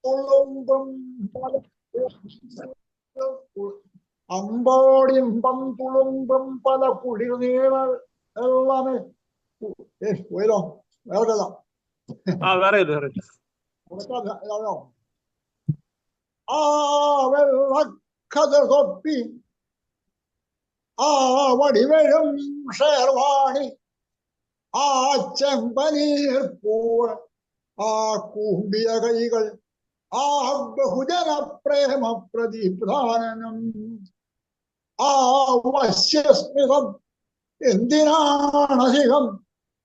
തുളുമ്പും അമ്പോടിമ്പം തുളുമ്പും പല കുളിർനീള എല്ലാമേ പോയല്ലോ വേറെ ആ വെള്ളക്കഥ തൊപ്പി ആ വടിവഴും ഷേർവാണി ആ ചെമ്പനീർ പൂവ് ആ കൂമ്പിയ കൈകൾ ആ ബഹുജന പ്രേമ പ്രതിപ്രാനം ആ വശ്യസ്മിതം എന്തിനാണധികം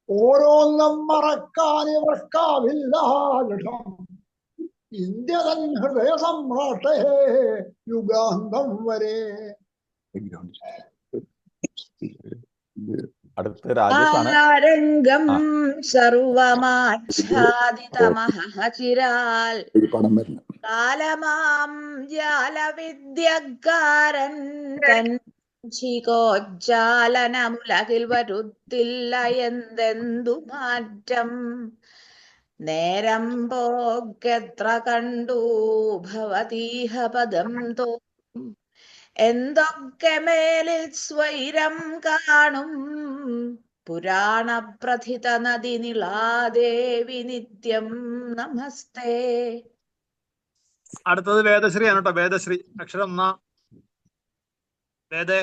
ഓരോന്നും മറക്കാൻ ഇവർക്കാവില്ല ഇന്ത്യ തൻ ഹൃദയ സമ്രാട്ടേ യുഗാന്തം വരെ. അടുത്ത രാജേഷാണ്. ആരംഗം സർവമാച്ഛാദിതമഹചിരാൽ കാലമാം ജാലവിദ്യക്കാരൻ തൻചികോജ്ജാലനമുലകിൽ വരുത്തില്ല എന്തെന്തു മാറ്റം നേരം പോക്കെത്ര കണ്ടു ഭവതീഹ പദം തോന്നും എന്തൊക്കെ മേലിൽ സ്വൈരം കാണും പുരാണ പ്രഥിത നദി നിളാദേവി നിത്യം നമസ്തേ. അടുത്തത് വേദശ്രീ ആണ് കേട്ടോ. വേദശ്രീ അക്ഷരം ന. വേദേ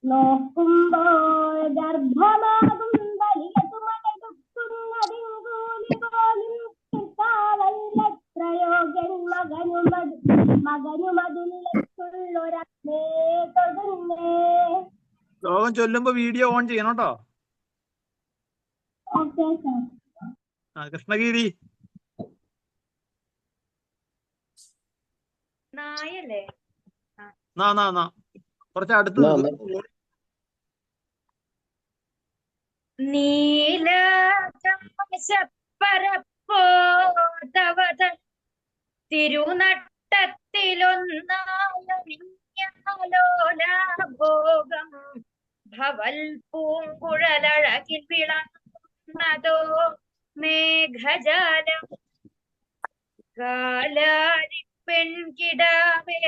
നോക്കുമ്പോൾ ഗർഭമാകും വലിയ തുമടൊക്കുന്നതിങ്കോലിത്രയോഗ്യൻ മകനുമതിലുള്ളൊരേ തൊഴുന്നേ. ശ്ലോകം ചൊല്ലുമ്പോ വീഡിയോ ഓൺ ചെയ്യണം കേട്ടോ. Okay sir. കൃഷ്ണഗിരി നായല്ലേ? കുറച്ച് അടുത്ത് നീലപരപ്പോതവത തിരുനട്ടത്തിലൊന്നാലോലാഭോഗം ഭവൽ പൂങ്കുഴലഴകിൽ വിളങ്ങുന്നതോ മേഘജാലം കാലാരി പെൺകിടാവേ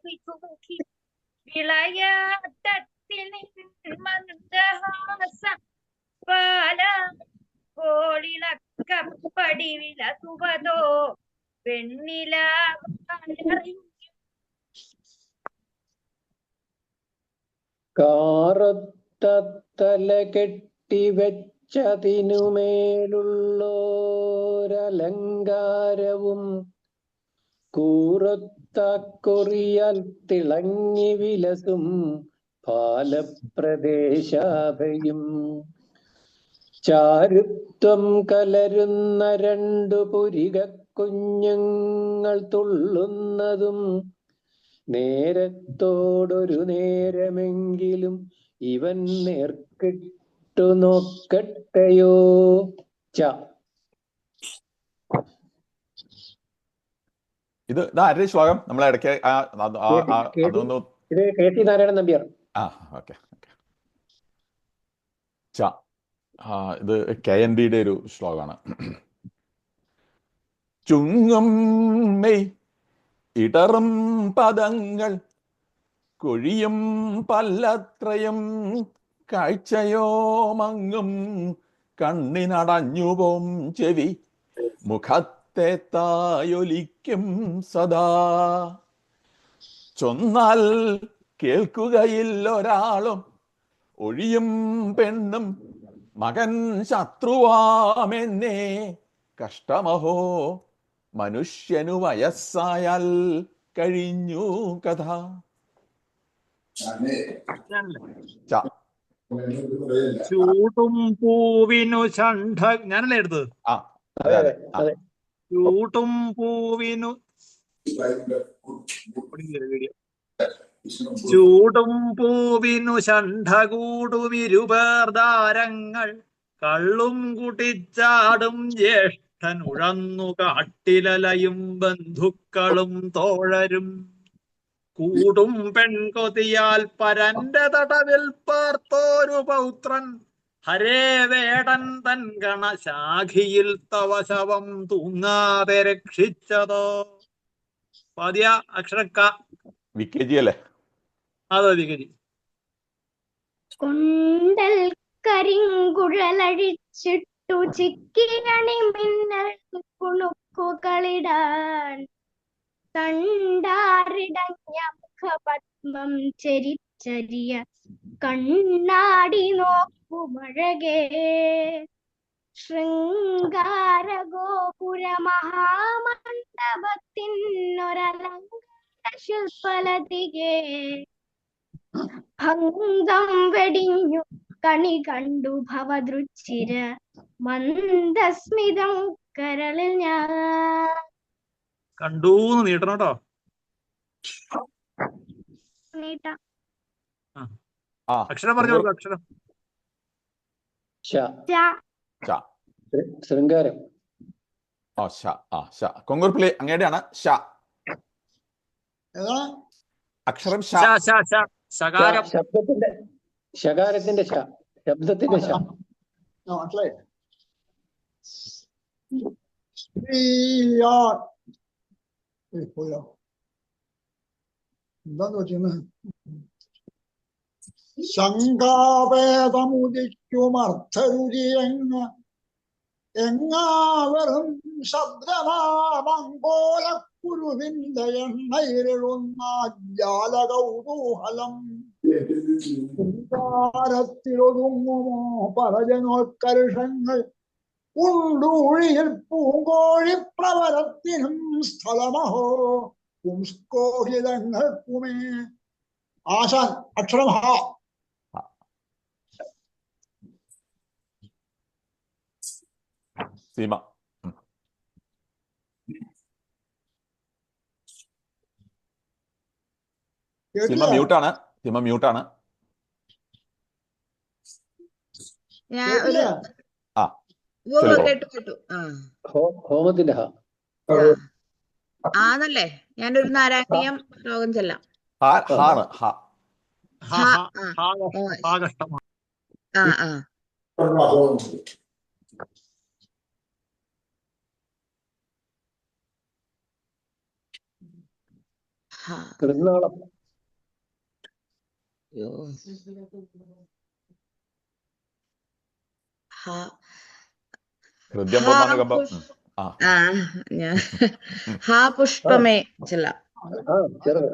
വിചുമുഖി വിളയാട്ടത്തിൽ മന്ദഹാസ പാല കോളിളക്കപ്പടി വിലസുവതോ പെണ്ണിലറിഞ്ഞു കാറത്തല കെട്ടിവെച്ചതിനുമേലുള്ളോരലങ്കാരവും കൂറത്ത കൊറിയാൽ തിളങ്ങി വിലസും പാലപ്രദേശാഭയും ചാരുത്വം കലരുന്ന രണ്ടു പുരിക കുഞ്ഞുങ്ങൾ തുള്ളുന്നതും നേരത്തോടൊരു നേരമെങ്കിലും ഇവൻ നേർക്കിട്ടു നോക്കട്ടെയോ. ഇത് ആരുടെ ശ്ലോകം? നമ്മളെ ഇടയ്ക്ക് അതൊന്ന് KT നാരായണൻ നമ്പ്യാർ. ഓക്കെ. ഇത് KNDയുടെ ഒരു ശ്ലോകമാണ്. ചുങ്ങും മെയ് ഇടറും പദങ്ങൾ കൊഴിയും പല്ലത്രയും കാഴ്ചയോ മങ്ങും കണ്ണിനടഞ്ഞുപോം ചെവി മുഖത്തെ തായൊലിക്കും സദാ ചൊന്നാൽ കേൾക്കുകയില്ലൊരാളും ഒഴിയും പെണ്ണും മകൻ ശത്രുവാമെന്നേ കഷ്ടമഹോ മനുഷ്യനു വയസ്സായാൽ കഴിഞ്ഞു കഥ. ചൂട്ടും പൂവിനു ഷണ്ഡ ഞാനല്ലേ എടുത്തത്? ചൂട്ടും പൂവിനു ചൂടും പൂവിനു ഷണ്ഡകൂടുമിരുപേർദാരങ്ങൾ കള്ളും കുട്ടിച്ചാടും ജ്യേഷ്ഠൻ ഉഴന്നു കാട്ടിലലയും ബന്ധുക്കളും തോഴരും കൂടും പെൺകൊതിയാൽ പരന്റെ തടവിൽ പാർത്തോരു പൗത്രൻ ഹരേ വേടൻ തൻ ഗണശാഖിയിൽ തവ ശവം തൂങ്ങാതെ രക്ഷിച്ചതോ. പാദ്യ അക്ഷരക്ക. വിക്കേജി അല്ലേ? അതെ വികരി. കൊണ്ടൽ കരിങ്കുഴലഴിച്ചിട്ടു ചിക്കിയണി മിന്നൽ കുണുക്കുകളിടാൻ കണ്ടാരിടഞ്ഞ മുഖപത്മം ചെരിച്ചരിയ കണ്ണാടി നോക്കുമഴകേ ശൃംഗാരഗോപുര മഹാമണ്ഡപത്തിനൊരലങ്കാര ശില്പലതികേ ഭംഗം വെടിഞ്ഞു കണി കണ്ടു ഭവദൃച്ചിര മന്ദസ്മിതം കരളിൽ ഞാൻ. കണ്ടൂന്ന് നീട്ടണം കേട്ടോ. നീട്ടാം. അക്ഷരം പറഞ്ഞു കൊടുക്കും. അക്ഷരം ശ. ശ. ശൃംഗാരം. കൊങ്ങൂർപ്പിള്ളി അങ്ങയുടെയാണ് ശ. ഏതാ അക്ഷരം ശ. ശകാരം. ശബ്ദത്തിന്റെ ശകാരത്തിന്റെ ശ. ശബ്ദത്തിന്റെ ശ. മനസ്സിലായി. സ്ത്രീയാൾ പോയോ എന്താന്ന് വെച്ചിരുന്നു. ശങ്കാവേദമുദിക്കുമർത്ഥരുചി എങ്ങാവരും ശബ്ദമാമങ്കോലക്കുരുവിന്റെ എണ്ണയിലെഴുന്ന ജാലകൗതൂഹലം ത്തിലൊതുങ്ങുമോ പരജനോത്കർഷങ്ങൾ ഉണ്ടൂഴിയിൽ പൂങ്കോഴി പ്രവരത്തിനും സ്ഥലമഹോ പുംസ്കോഹിതങ്ങൾക്കുമേ. ആശാൻ അക്ഷരം ഹ. സീമ. സീമ മ്യൂട്ടാണ്. സീമ മ്യൂട്ടാണ്. ഞാൻ ഒരു കേട്ടു. ഹോമത്തിന്റെ ഹ. ആന്നല്ലേ? ഞാനൊരു നാരായണീയം ശ്ലോകം ചെല്ലാം. കൃന്നാളം. ഹാ പുഷ്പമേ ചെല്ലാം.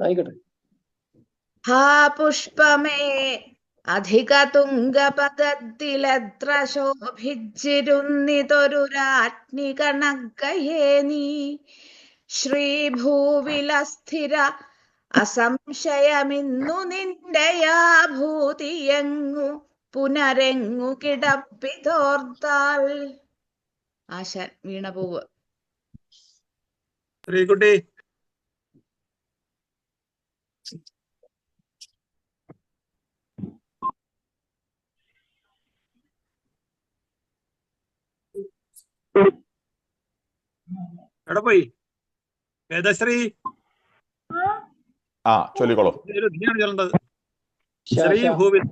ആയിക്കോട്ടെ. ഹാ പുഷ്പമേ അധിക തുംഗപദത്തിലെത്ര ശോഭിച്ചിരുന്നിതൊരു രാജ്ഞി കണക്കയേ നീ ശ്രീഭൂവിലസ്ഥിര അസംശയമിന്നു നിന്റെയാ ഭൂതിയെങ്ങു പുനരെങ്ങു കിടപ്പിതോർത്താൽ. ആശാൻ വീണപൂവ്. ശ്രീകുട്ടി. എവിടെ പോയി? വേദശ്രീ. ചൊല്ലിക്കോളൂ. നീയാണ് ചൊല്ലേണ്ടത്. ശ്രീഭൂവിൽ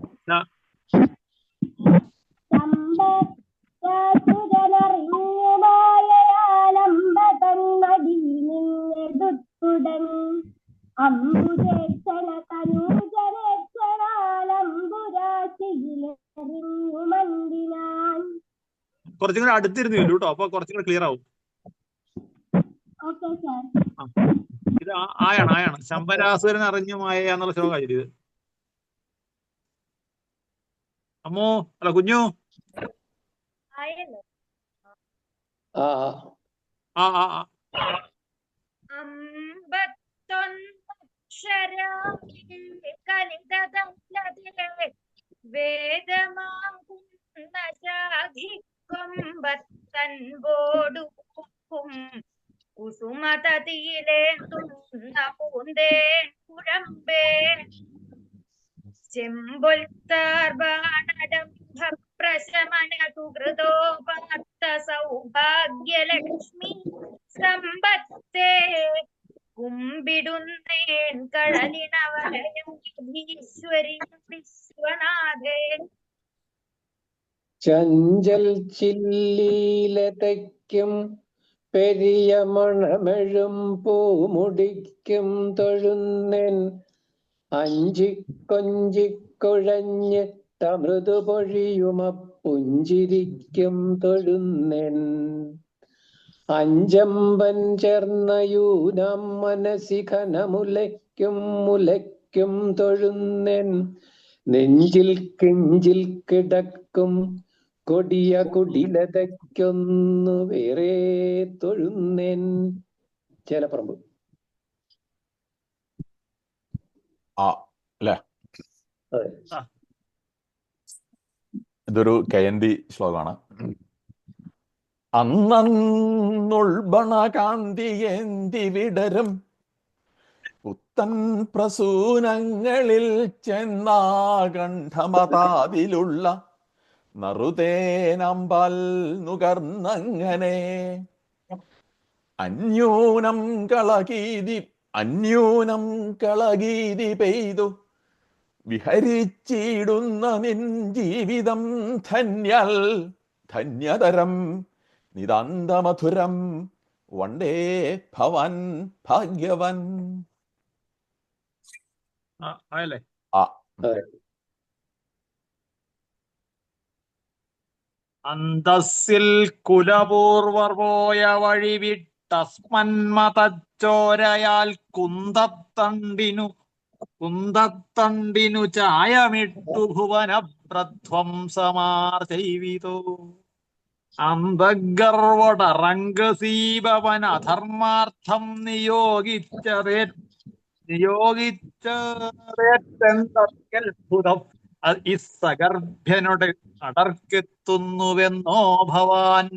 കുറച്ചും കൂടെ അടുത്തിരുന്നു കേട്ടോ, അപ്പൊ കുറച്ചും കൂടെ ക്ലിയർ ആവും. ഇത് ആയാണ് ശമ്പരാസുരൻ അറിഞ്ഞുമായ എന്നുള്ള ശ്ലോകം ഇത്. അമ്മോ അല്ല കുഞ്ഞു. ചെമ്പൊൽത്താർ ബാണടം പ്രശമനസുഹൃതോപാത്ത സൗഭാഗ്യലക്ഷ്മി സമ്പത്തേ കുമ്പിടുന്നേൻ കഴലിണവലയം ഈശ്വരി വിശ്വനാഥേ. ചഞ്ചൽ ചില്ലീലതയ്ക്കും പെരിയ മണമെഴും പൂമുടിക്കും തൊഴുന്നേൻ അഞ്ചിക്കൊഞ്ചിക്കുഴഞ്ഞിട്ടമൃദു പൊഴിയുമപ്പുഞ്ചിരിക്കും തൊഴുന്നേൻ അഞ്ചമ്പൻ ചേർന്നയൂനാം മനസ്സിഖനമുലയ്ക്കും മുലയ്ക്കും തൊഴുന്നേൻ നെഞ്ചിൽ കിഞ്ചിൽ കിടക്കും കൊടിയ കുടിലതയ്ക്കൊന്നു വേറെ തൊഴുന്നേൻ. ചേലപ്പറമ്പ്. ആ അല്ലേ? അതെ. ഇതൊരു KND ശ്ലോകമാണ്. അന്നുൾബണകാന്തിയേന്തി വിടരും പുത്തൻ പ്രസൂനങ്ങളിൽ ചെന്നാകണ്ഠമതാതിലുള്ള നറുതേനമ്പാൽ നുകർന്നങ്ങനെ അന്യൂനം കളകീതി പെയ്തു വിഹരിച്ചിടുന്ന നിൻ ജീവിതം ധന്യതരം നിതാന്തമധുരം വണ്ടേ ഭവൻ ഭാഗ്യവൻ. ആയല്ലേ? ആ അന്തസ്സിൽ കുലപൂർവർ വഴി വിട്ടസ്മന്മതച്ചോരയാൽ കുന്തത്തണ്ടിനു ചായമിട്ടു ഭുവനപ്രധ്വംസമാർ ചെയ്വിതോ അന്തഗർവടറംഗസീഭവൻ അധർമാർത്ഥം നിയോഗിച്ചതേറ്റന്തർക്കത്ഭുതം ഈ സഗർഭ്യനോട് അടർക്കെത്തുന്നുവെന്നോ ഭവാൻ.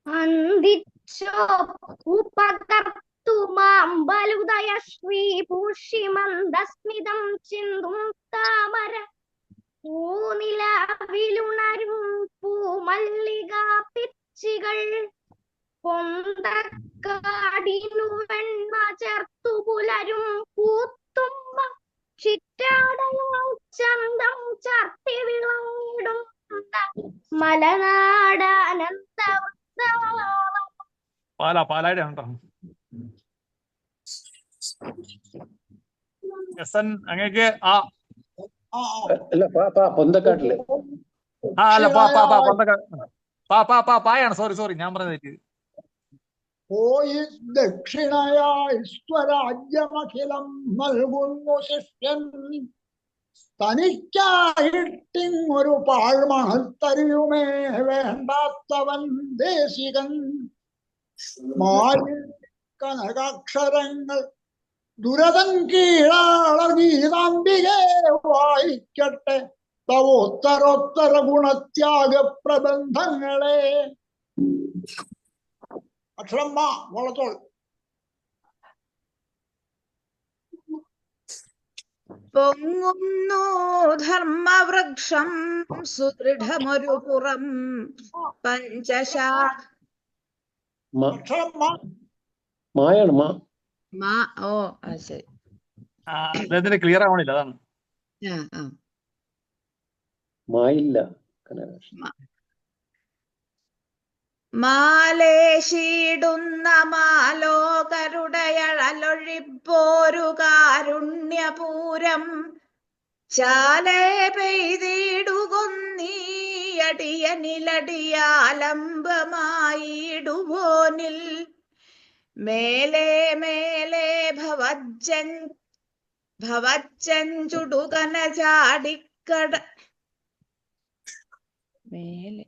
അന്തിച്ചോ ഉപകർത്തു മാം ബലുദയ ശ്രീഭൂഷി മന്ദസ്മിതം ചിന്തും താമര പൂനിലാവിലുണരും പൂമല്ലികാ പിച്ചികൾ പൊന്തക്കാടിനു വെണ്മ ചേർത്തു പുലരും പൂത്തുമ്പ ചിറ്റാടയാം ചന്തം ചാർത്തി വിളങ്ങിടും മലനാടാനന്ദ പാലായുടെ ഉണ്ടോ? അങ്ങക്ക് അല്ല പൊന്തക്കാട്ടില്. അല്ല പായാണ്. സോറി ഞാൻ പറഞ്ഞത്. പോയി ദക്ഷിണയായി സ്വരാജ്യമഖിലം നൽകുന്നു ശിഷ്യൻ തനിക്കായിട്ടിങ്ങൊരു പാഴ്മണത്തരിയുമേ വേണ്ടാത്തവൻ ദേശികൻ. മാരി കനകാക്ഷരങ്ങൾ ദുരതൻ കീഴാള ഗീതാംബികെ വായിക്കട്ടെ തവോത്തരോത്തര ഗുണത്യാഗ പ്രബന്ധങ്ങളെ. അക്ഷരം മാ വളത്തോൾ. പൊങ്ങുന്നു ധർമ്മവൃക്ഷം സുദൃഢമൊരു പുറം പഞ്ചശാഖ. അക്ഷരം മാ. മായാണ് മാ. ഓ ശരി. അദ്ദേഹത്തിന് ക്ലിയർ ആവണില്ല, അതാണ്. മായില്ല. മാലേശിടുന്ന മാലോകരുടയഴലൊഴിപ്പോരു കാരുണ്യപൂരം ചാലേ പെയ്തിടുകൊന്നീയടിയനിലടിയാലംബമായിടുപോനിൽ മേലെ മേലെ ഭവച്ചഞ്ചുടുകന ചാടിക്കട മേലെ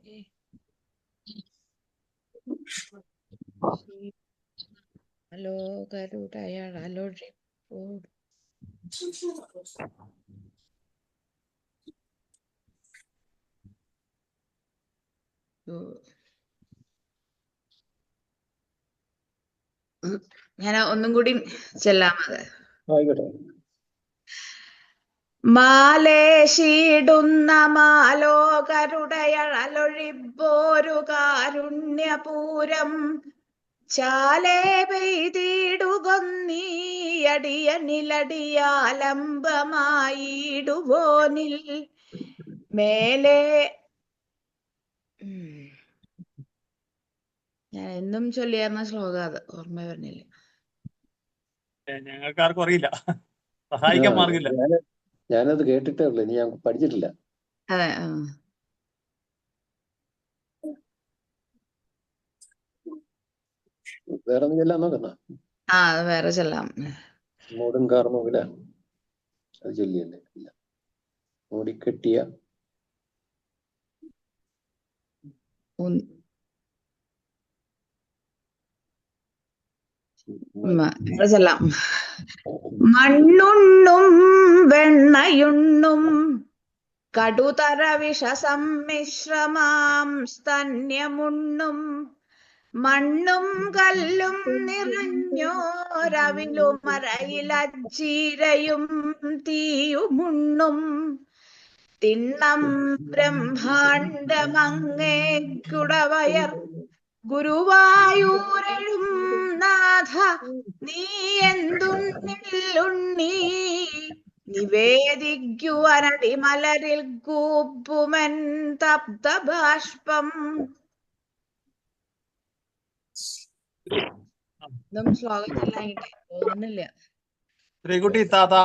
ഞാൻ ഒന്നും കൂടി ചെല്ലാം. അത് ആയിക്കോട്ടെ. മാലേശിടുന്ന മാലോകരുടയഴലൊഴിപ്പോരു കാരുണ്യപൂരം ചാലേ പെയ്തിടുകൊന്നീയടിയനിലടിയാലംബമായിടുവോനിൽ മേലെ. ഞാൻ എന്നും ചൊല്ലിയായിരുന്ന ശ്ലോകം അത് ഓർമ്മ വരുന്നില്ല. ഞങ്ങൾക്ക് ആർക്കും അറിയില്ല, സഹായിക്കാൻ മാർഗില്ല. ഞാനത് കേട്ടിട്ടേ ഉള്ളൂ, ഇനി ഞാൻ പഠിച്ചിട്ടില്ല. അതെ. വേറെ ഒന്നും ചെല്ലാൻ നോക്കുന്ന അത് വേറെ ചെല്ലാം. മൂടും കാർമുകില അത് ചൊല്ലിയല്ലേ? ഇല്ല, മൂടിക്കെട്ടിയ ചെല്ലാം. മണ്ണുണ്ണും വെണ്ണയുണ്ണും കടുതര വിഷസമ്മിശ്രമാം സ്തന്യമുണ്ണും മണ്ണും കല്ലും നിറഞ്ഞോരവിലുമറയിലജ്ജീരയും തീയുമുണ്ണും തിണ്ണം ബ്രഹ്മാണ്ടമങ്ങേ കുടവയർ ഗുരുവായൂരെഴും നാഥ നീ എന്തുണ്ണില്ലുണ്ണീ നിവേദിക്കുവനടിമലരിൽ കൂപ്പുമൻ തപ്തബാഷ്പം. ഒന്നും ശ്ലോകം ചെല്ലാനായിട്ട് തോന്നുന്നില്ല. ശ്രീകുട്ടി താത്ത.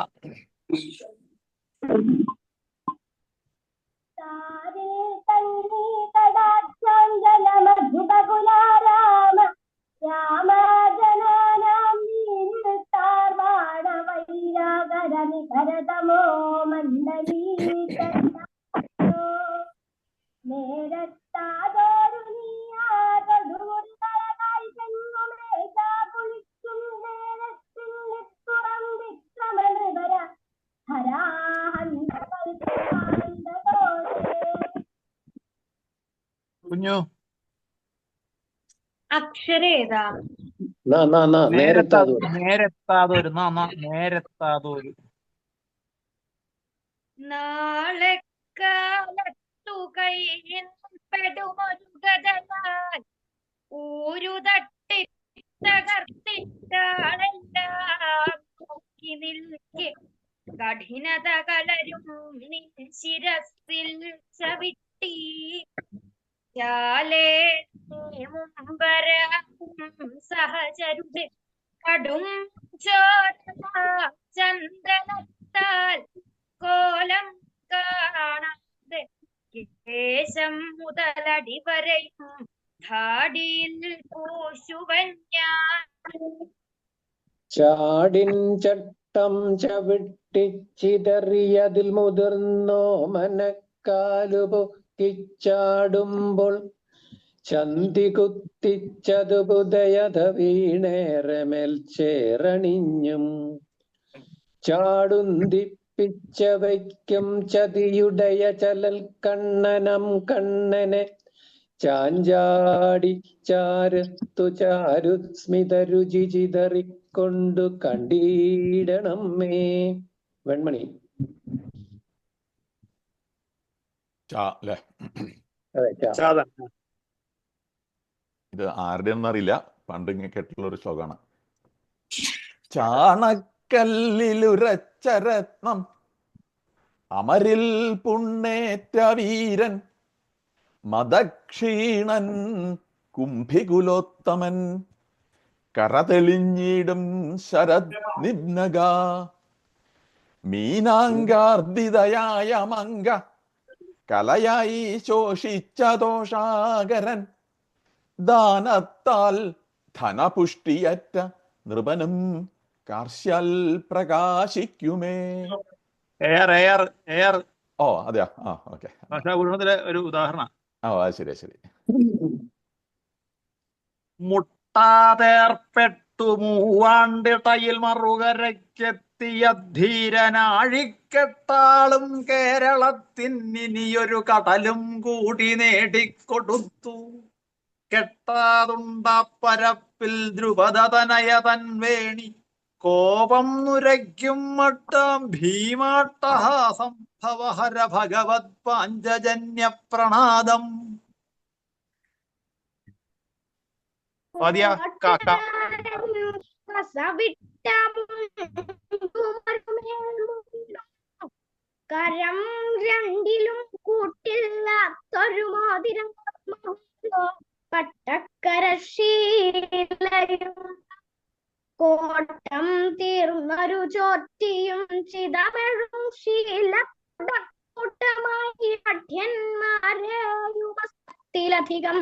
കുഞ്ഞു അക്ഷരേതാ? നേരത്താതൊരു നാളെ കാലത്തു കയ്യിൽ പെടുമൊരു ഗതയാൽ ഊരു തട്ടി തകർത്തിട്ടാളെല്ലാം നോക്കി നിൽക്കെ കഠിനത കലരും നിൻ ശിരസിൽ ചവിട്ടി ചാലേ മുമ്പരാകും സഹചരുടെ കടും ചന്ദനത്താൽ കോലം കാണാതെ കേശം മുതലടി വരെയും ധാടിയിൽ പൂശുവൻ ഞാൻ. ചാടിൻ ചട്ടം ചവിട്ടിച്ചിതറിയതിൽ മുതിർന്നോ മനക്കാലുപൊക്കിച്ചാടുമ്പോൾ ചന്തി കുത്തിച്ചതു പുതയത വീണേറമേൽ ചേറണിഞ്ഞും ചാടുന്തിപ്പിച്ച വയ്ക്കും ചതിയുടയ ചലൽ കണ്ണനം കണ്ണനെ ചാഞ്ചാടി ചാരത്തു ചാരു സ്മിതരുചി ചിതറിക്കൊണ്ടു കണ്ടിടണമേ. വെൺമണി. ഇത് ആരുടെ ഒന്നറിയില്ല, പണ്ട് ഇങ്ങനെ കേട്ടുള്ള ഒരു ശ്ലോകമാണ്. ചാണക്കല്ലിലുരച്ച രത്നം അമരിൽ പുണ്ണേറ്റ വീരൻ മദക്ഷീണൻ കുംഭികുലോത്തമൻ കറതെളിഞ്ഞിടും ശരത് നിബ്നഗ മീനാങ്കാർദിതയായ മങ്ക കലയായി ശോഷിച്ച ദോഷാകരൻ ദാനത്താൽ ധനപുഷ്ടിയറ്റ നൃപനും കാർശ്യാൽ പ്രകാശിക്കുമേ. ഓ അതെയാ, ഓക്കെ. ഭാഷാപൂർണത്തിലെ ഒരു ഉദാഹരണം. ശരി ശരി. മുട്ടാതേർപ്പെട്ടു മൂവാണ്ടിടയിൽ മറുകരയ്ക്കെത്തിയ ധീരനാഴിക്കെട്ടാളും കേരളത്തിനിയൊരു കടലും കൂടി നേടിക്കൊടുത്തു. കെട്ടാതുണ്ട പരപ്പിൽ ദ്രുപദതനയതൻ വേണി കോപം നുരയ്ക്കും മട്ടം ഭീമാട്ടഹാസം ഭവഹര ഭഗവത് പാഞ്ചജന്യ പ്രണാദം. കാക്ക കരം രണ്ടിലും കൂട്ടില്ലാത്തൊരു മോതിരം പട്ടക്കരശീലയും കോട്ടം തീർന്നൊരു ചോറ്റിയും ചിതമെഴും ശീലക്കൂട്ടമായി പഠ്യന്മാരെയുമത്തിലധികം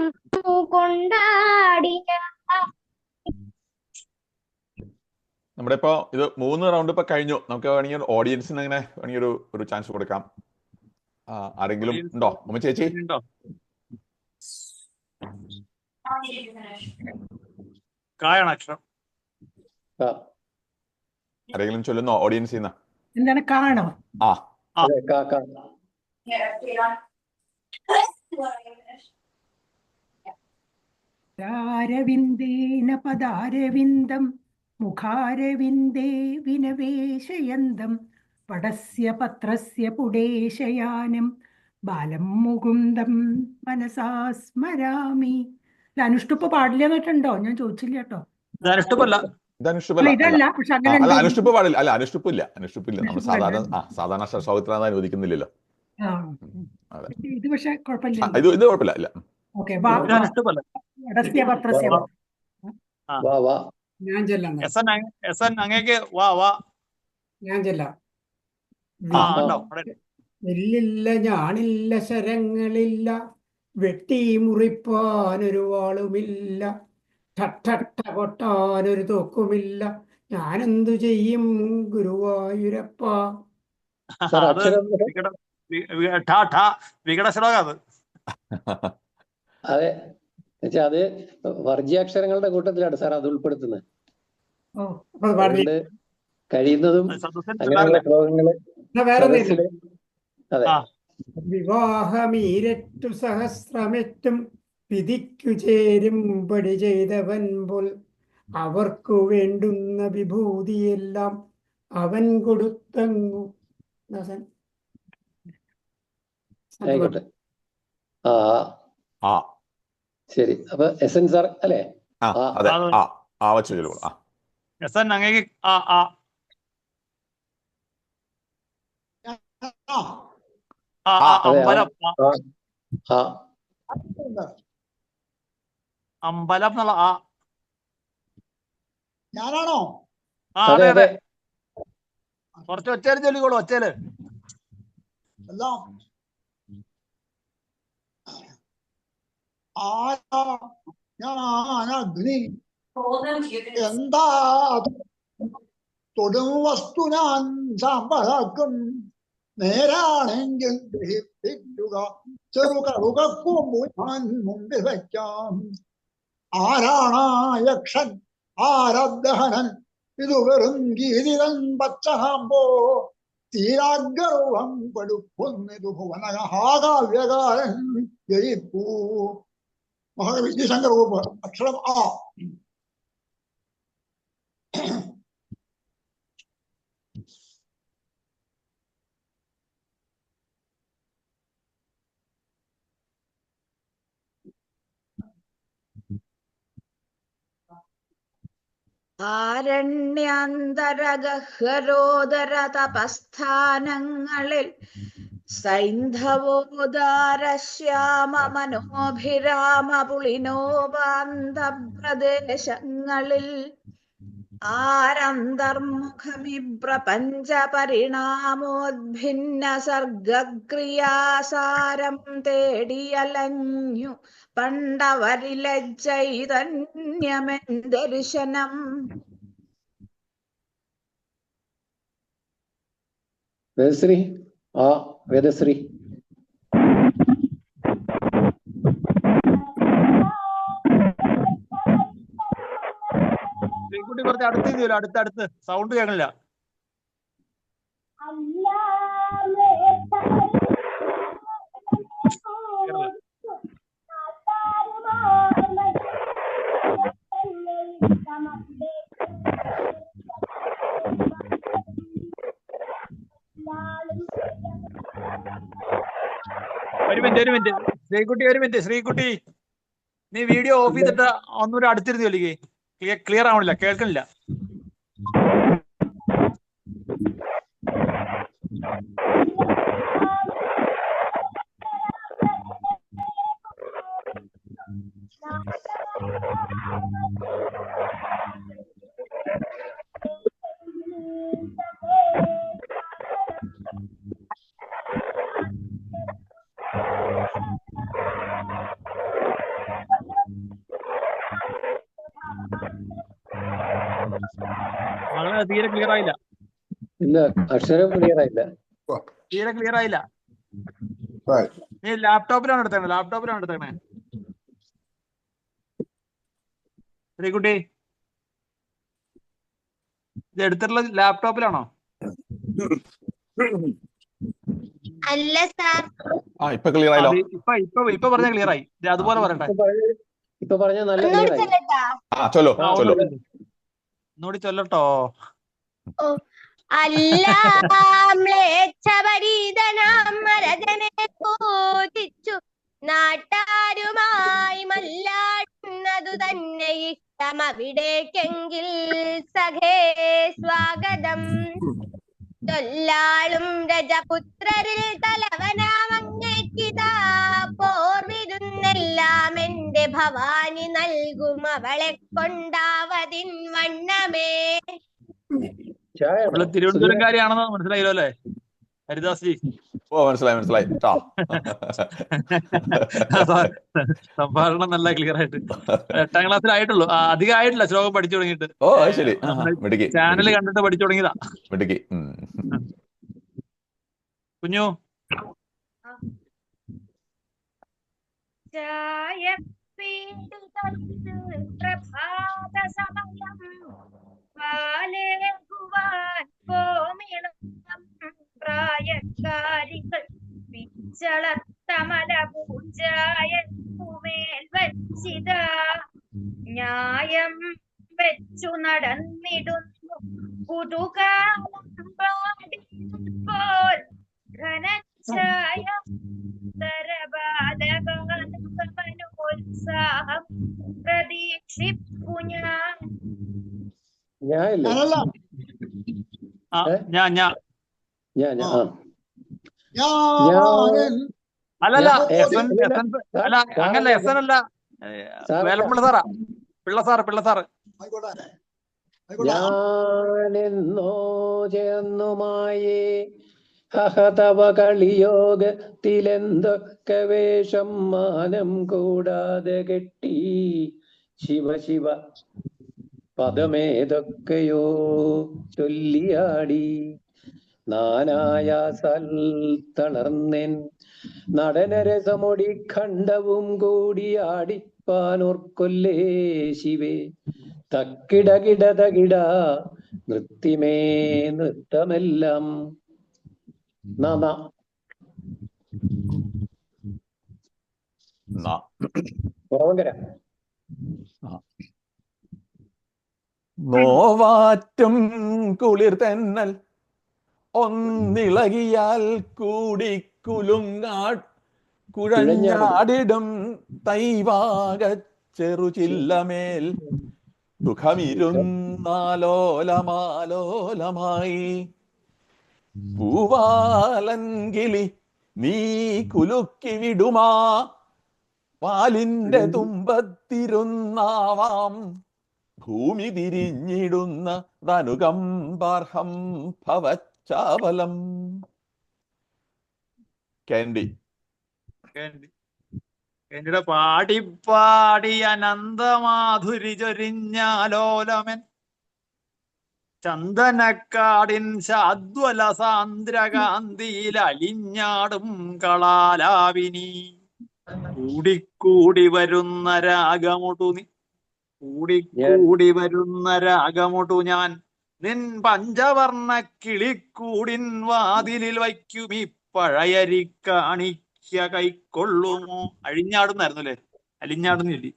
കൊണ്ടാടിയ. നമ്മുടെ ഇപ്പോ ഇത് 3 റൗണ്ട് ഇപ്പൊ കഴിഞ്ഞു. നമുക്ക് വേണമെങ്കിൽ ഓഡിയൻസിന് അങ്ങനെ വേണമെങ്കിൽ ഒരു ചാൻസ് കൊടുക്കാം. ആരെങ്കിലും ഉണ്ടോ? ഉമ്മ ചേച്ചി ഉണ്ടോ? കായാണ് അക്ഷരം. ആരെങ്കിലും ചൊല്ലുന്നോ ഓഡിയൻസിൽ നിന്ന്? എന്താണ് കാണോ? ആ ാരവിന്ദേന പദാരവിന്ദം മുഖാരവിന്ദേ വിനവേശയന്തം പടസ്യ പത്രസ്യ പുടേശയാനം ബാലം മുകുന്ദം മനസാ സ്മരാമി. അനുഷ്ടുപ്പ് പാടില്ല എന്നിട്ടുണ്ടോ? ഞാൻ ചോദിച്ചില്ല കേട്ടോ. ഇതല്ല, പക്ഷെ അങ്ങനെ അനുഷ്ടുപ്പ് പാടില്ല. അല്ല, അനുഷ്ടുപ്പില്ല. നമ്മൾ സാധാരണ സ്വഭാവത്തിന് അനുവദിക്കുന്നില്ലല്ലോ. ഇത് പക്ഷെ കുഴപ്പമില്ല. ഇത് കുഴപ്പമില്ല. ഇല്ല, ഓക്കെ. ഞാൻ ചെല്ലാം. ഞാൻ ചെല്ലാം. നെല്ലില്ല ഞാണില്ല ശരങ്ങളില്ല വെട്ടി മുറിപ്പാനൊരു വാളുമില്ല ഠട്ട കൊട്ടാനൊരു തോക്കുമില്ല ഞാനെന്തു ചെയ്യും ഗുരുവായൂരപ്പ. അതെ, അത് വർജ്യാക്ഷരങ്ങളുടെ കൂട്ടത്തിലാണ് സാർ അത് ഉൾപ്പെടുത്തുന്നത്. കഴിയുന്നതും അങ്ങനെയുള്ള ശ്ലോകങ്ങള്. അതെ. വിവാഹമീരറ്റു സഹസ്രമെറ്റും വിധിക്കു ചേരുംപടി ചെയ്തവൻ പോൽ അവർക്കു വേണ്ടുന്ന വിഭൂതിയെല്ലാം അവൻ കൊടുത്തങ്ങു. ആയിക്കോട്ടെ. ശരി. അപ്പൊ എസ് എൻ സാർ അല്ലേ? അമ്പലം എന്നുള്ള ഞാനാണോ? അതെ. കുറച്ച് ഒച്ചേല് ചൊല്ലിക്കോളൂ. ഒച്ചേല് എല്ലാം ഞാനഗ്നി എന്താ തൊടും വസ്തു ഞാൻ സാമ്പളക്കും നേരാണെങ്കിൽ ഗ്രഹിപ്പിക്കുക ചെറുകറുകക്കുമ്പു ഞാൻ മുമ്പിൽ വയ്ക്കാം. ആരാണാ യക്ഷൻ ആരദഹനൻ ഇത് വെറും ഗീതിതൻ പച്ചഹാമ്പോ തീരാഗർവം പടുപ്പൊന്നിതു ഭുവനകാവ്യകാരൻ ജയിപ്പൂ. വിദ്യാശങ്കർ വകുപ്പ്. അക്ഷരം ആ. ആരണ്യാന്തരഗഹ്വരോദര തപസ്ഥാനങ്ങളിൽ സൈന്ധവോദാരശ്യാമ മനോഭിരാമ പുളിനോപാന്ത പ്രദേശങ്ങളിൽ ആരന്തർമുഖമിപ്രപഞ്ച പരിണാമോദ്ഭിന്ന സർഗക്രിയാസാരം തേടിയലഞ്ഞു പണ്ടവരിലജ്ജൈതന്യമെൻ ദർശനം. വേദശ്രീ. വേദശ്രീ. കുട്ടി കുറച്ച് അടുത്ത് സൗണ്ട് കേൾക്കണില്ല. മിനിറ്റ് ശ്രീകുട്ടി നീ വീഡിയോ ഓഫ് ചെയ്തിട്ട് ഒന്നുകൂടെ അടുത്തിരുന്ന് കളിക്കേ. ക്ലിയർ ആവണില്ല, കേൾക്കണില്ല. മകളെ തീരെ ക്ലിയർ ആയില്ല. ഇല്ല, അക്ഷരം ക്ലിയർ ആയില്ല. തീരെ ക്ലിയർ ആയില്ല. നീ ലാപ്ടോപ്പിലാണ് എടുത്തേക്കണേ ശ്രീകുട്ടി. ഇത് എടുത്തിട്ടുള്ള ലാപ്ടോപ്പിലാണോ? അല്ല സാർ. ഇപ്പൊ ക്ലിയർ ആയല്ലോ. ഇപ്പൊ പറഞ്ഞ ക്ലിയർ ആയി. അതുപോലെ പറയട്ടെ. ഇപ്പൊ പറഞ്ഞ നല്ല ക്ലിയർ ആയി. ചൊല്ലോ ഒന്നുകൂടി ചൊല്ലട്ടോ. മരജനെ പൂജിച്ചു നാട്ടാരുമായി മല്ലാടുന്നതു തന്നെ ഇഷ്ടം അവിടേക്കെങ്കിൽ സഖേ സ്വാഗതം. ചൊല്ലാളും രജപുത്രരിൽ തലവനാമങ്ങയ്ക്കിതാ പോർവിരുന്നെല്ലാം എന്റെ ഭവാനി നൽകും അവളെ കൊണ്ടാവതിൻ വണ്ണമേ. തിരുവനന്തപുരംകാരിയാണെന്ന് മനസ്സിലായല്ലോ അല്ലേ ഹരിദാസ് ജി? മനസ്സിലായി. സംഭാഷണം നല്ല ക്ലിയർ ആയിട്ട്. 8ാം ക്ലാസ്സിലായിട്ടുള്ളൂ, അധികം ആയിട്ടില്ല ശ്ലോകം പഠിച്ചു തുടങ്ങിയിട്ട്. ശരി. ചാനൽ കണ്ടിട്ട് പഠിച്ചു തുടങ്ങിയതാ കുഞ്ഞു. പ്രായക്കാരികൾ പിച്ചളത്തമല പൂജായന്മേൽ വച്ചിത ന്യായം വെച്ചു നടന്നിടുന്നു പുതുകാലം പാടിപ്പോൾ ഘനച്ഛായ തരബാലകാനുഗമനോത്സാഹം പ്രതീക്ഷിപ്പു ഞാൻ. അല്ലല്ല അങ്ങനല്ല, എസ് എൻ അല്ല, വേലപ്പിള്ള സാറാ, പിള്ള സാറ്. ഞാനെന്നോ ചേർന്നുമായേ ഹഹതവ കളിയോഗത്തിലെന്തൊക്കെ വേഷം മാനം കൂടാതെ കെട്ടി ശിവ പദമേതൊക്കെയോ ചൊല്ലിയാടി നാനായാസാൽ തളർന്നെൻ നടനരസമൊടി ഖണ്ഡവും കൂടിയാടിപ്പാനോർക്കൊല്ലേ ശിവേ. തക്കിടകിടതകിട നൃത്തിമേ നൃത്തമെല്ലാം കുറവങ്കര. നോവാറ്റും കുളിർ തെന്നൽ ഒന്നിളകിയാൽ കൂടി കുഴഞ്ഞാടിടും തൈവാക ചെറുചില്ലമേൽ സുഖമിരുന്നാലോലമാലോലമായി പൂവാലൻകിളി നീ കുലുക്കി വിടുമാ പാലിന്റെ തുമ്പത്തിരുന്നാവാം ഭൂമി തിരിഞ്ഞിടുന്ന ധനുകമ്പാർഹം ഭവച്ചാവലം. എന്നിടെ പാടി അനന്തമാധുരി ചൊരിഞ്ഞാലോലമൻ ചന്ദനക്കാടിൻ ശാദ്വല സാന്ദ്രകാന്തിയിൽ അലിഞ്ഞാടും കളാലാവിനി കൂടിക്കൂടി വരുന്ന രാഗമൊടു ഞാൻ നിൻ പഞ്ചവർണ്ണ കിളിക്കൂടിൻ വാതിലിൽ വയ്ക്കും ഈ പഴയരി കാണിക്ക കൈക്കൊള്ളുമോ. അഴിഞ്ഞാടുന്നായിരുന്നു അല്ലേ? അലിഞ്ഞാടുന്നില്ലേ?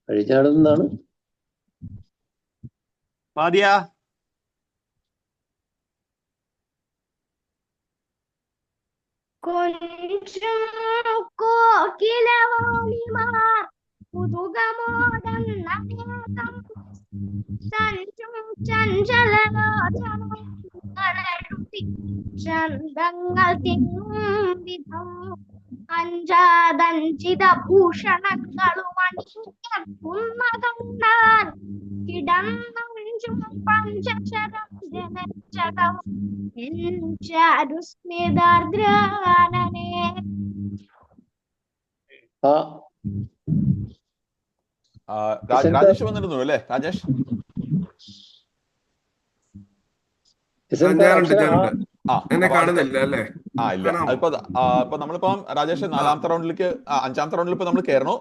അഴിഞ്ഞാടുന്നാണ്. പാതിയ കൊഞ്ചും കോകിലവാണിമാർ കുതുകമോടന്നേകം സഞ്ചും ചഞ്ചലലോചനം കരടുത്തി ചന്തങ്ങൾ തിങ്ങും വിധം അഞ്ചാദഞ്ചിത ഭൂഷണങ്ങളും അണിഞ്ഞുന്ന കണ്ടാൽ കിടന്നഞ്ചും പഞ്ചശരം ജനചകം ചാരുസ്മിതാർദ്രാനനെ. രാജേഷ് വന്നിരുന്നു അല്ലേ? രാജേഷ് എന്നെ കാണുന്നില്ല അല്ലേ? ഇല്ല. ഇപ്പൊ നമ്മളിപ്പം രാജേഷ് നാലാമത്തെ റൗണ്ടിലേക്ക് അഞ്ചാമത്തെ റൗണ്ടിൽ ഇപ്പൊ നമ്മൾ കയറണു.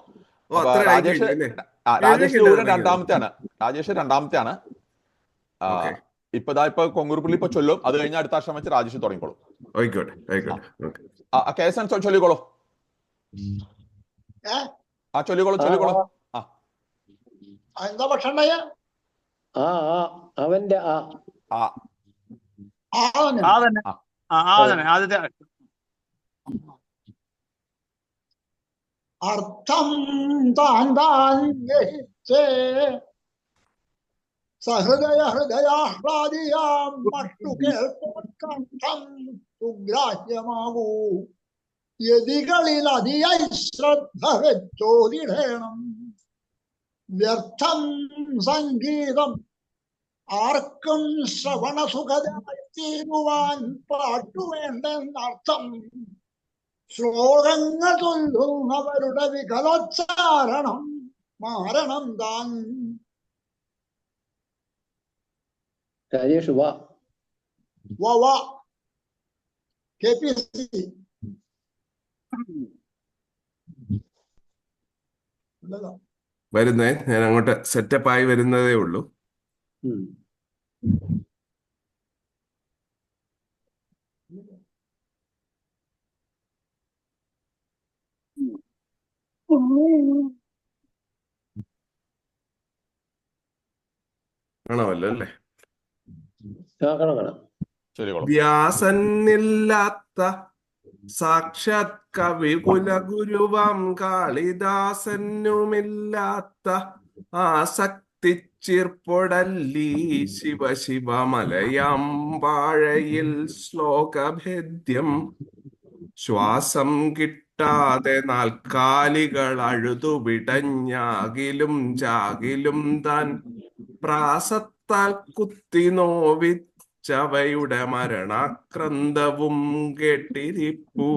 രാജേഷ് ദൂരം രണ്ടാമത്തെയാണ്. ഇപ്പൊ കൊങ്ങൂർപ്പുള്ളി ഇപ്പൊ ചൊല്ലും. അത് കഴിഞ്ഞ അടുത്ത വർഷം വെച്ച് രാജേഷ് തുടങ്ങിക്കോളും. കേസൻ ചൊല്ലിക്കോളൂ. ചൊല്ലിക്കോളൂ. എന്താ ഭക്ഷണം അവന്റെ ആദ്യത്തെ അർത്ഥം താൻ സഹൃദയ ഹൃദയാഹ്ലാദിയാം മട്ടു കേൾപ്പോൾ കണ്ഠം സുഗ്രാഹ്യമാകൂ. യതികളിൽ അതിയായി ശ്രദ്ധ വെച്ചോതിടേണം. വ്യർത്ഥം സംഗീതം ആർക്കും ശ്രവണസുഖമായി തീരുവാൻ പാട്ടുവേണ്ടെന്നർത്ഥം. ശ്ലോകങ്ങൾ ചൊല്ലുന്നവരുടെ വികലോച്ചാരണം മാരണം താൻ. രാജേഷ് വാ KPSC വരുന്നേ, ഞാൻ അങ്ങോട്ട് സെറ്റപ്പ് ആയി വരുന്നതേ ഉള്ളൂ. കാണാമല്ലോ അല്ലേ? വ്യാസന്നില്ലാത്ത സാക്ഷാത് കവി കുലഗുരുവാം കാളിദാസനുമില്ലാത്ത ആസക്തി ചീർപ്പൊടല്ലീ ശിവ ശിവ മലയാം വാഴയിൽ ശ്ലോകഭേദ്യം. ശ്വാസം കിട്ടാതെ നാൽക്കാലികൾ അഴുതുവിടഞ്ഞാകിലും ജാകിലും താൻ പ്രാസത്താൽ കുത്തി നോവിച്ചവയുടെ മരണാക്രന്ദവും കേട്ടിരിപ്പൂ.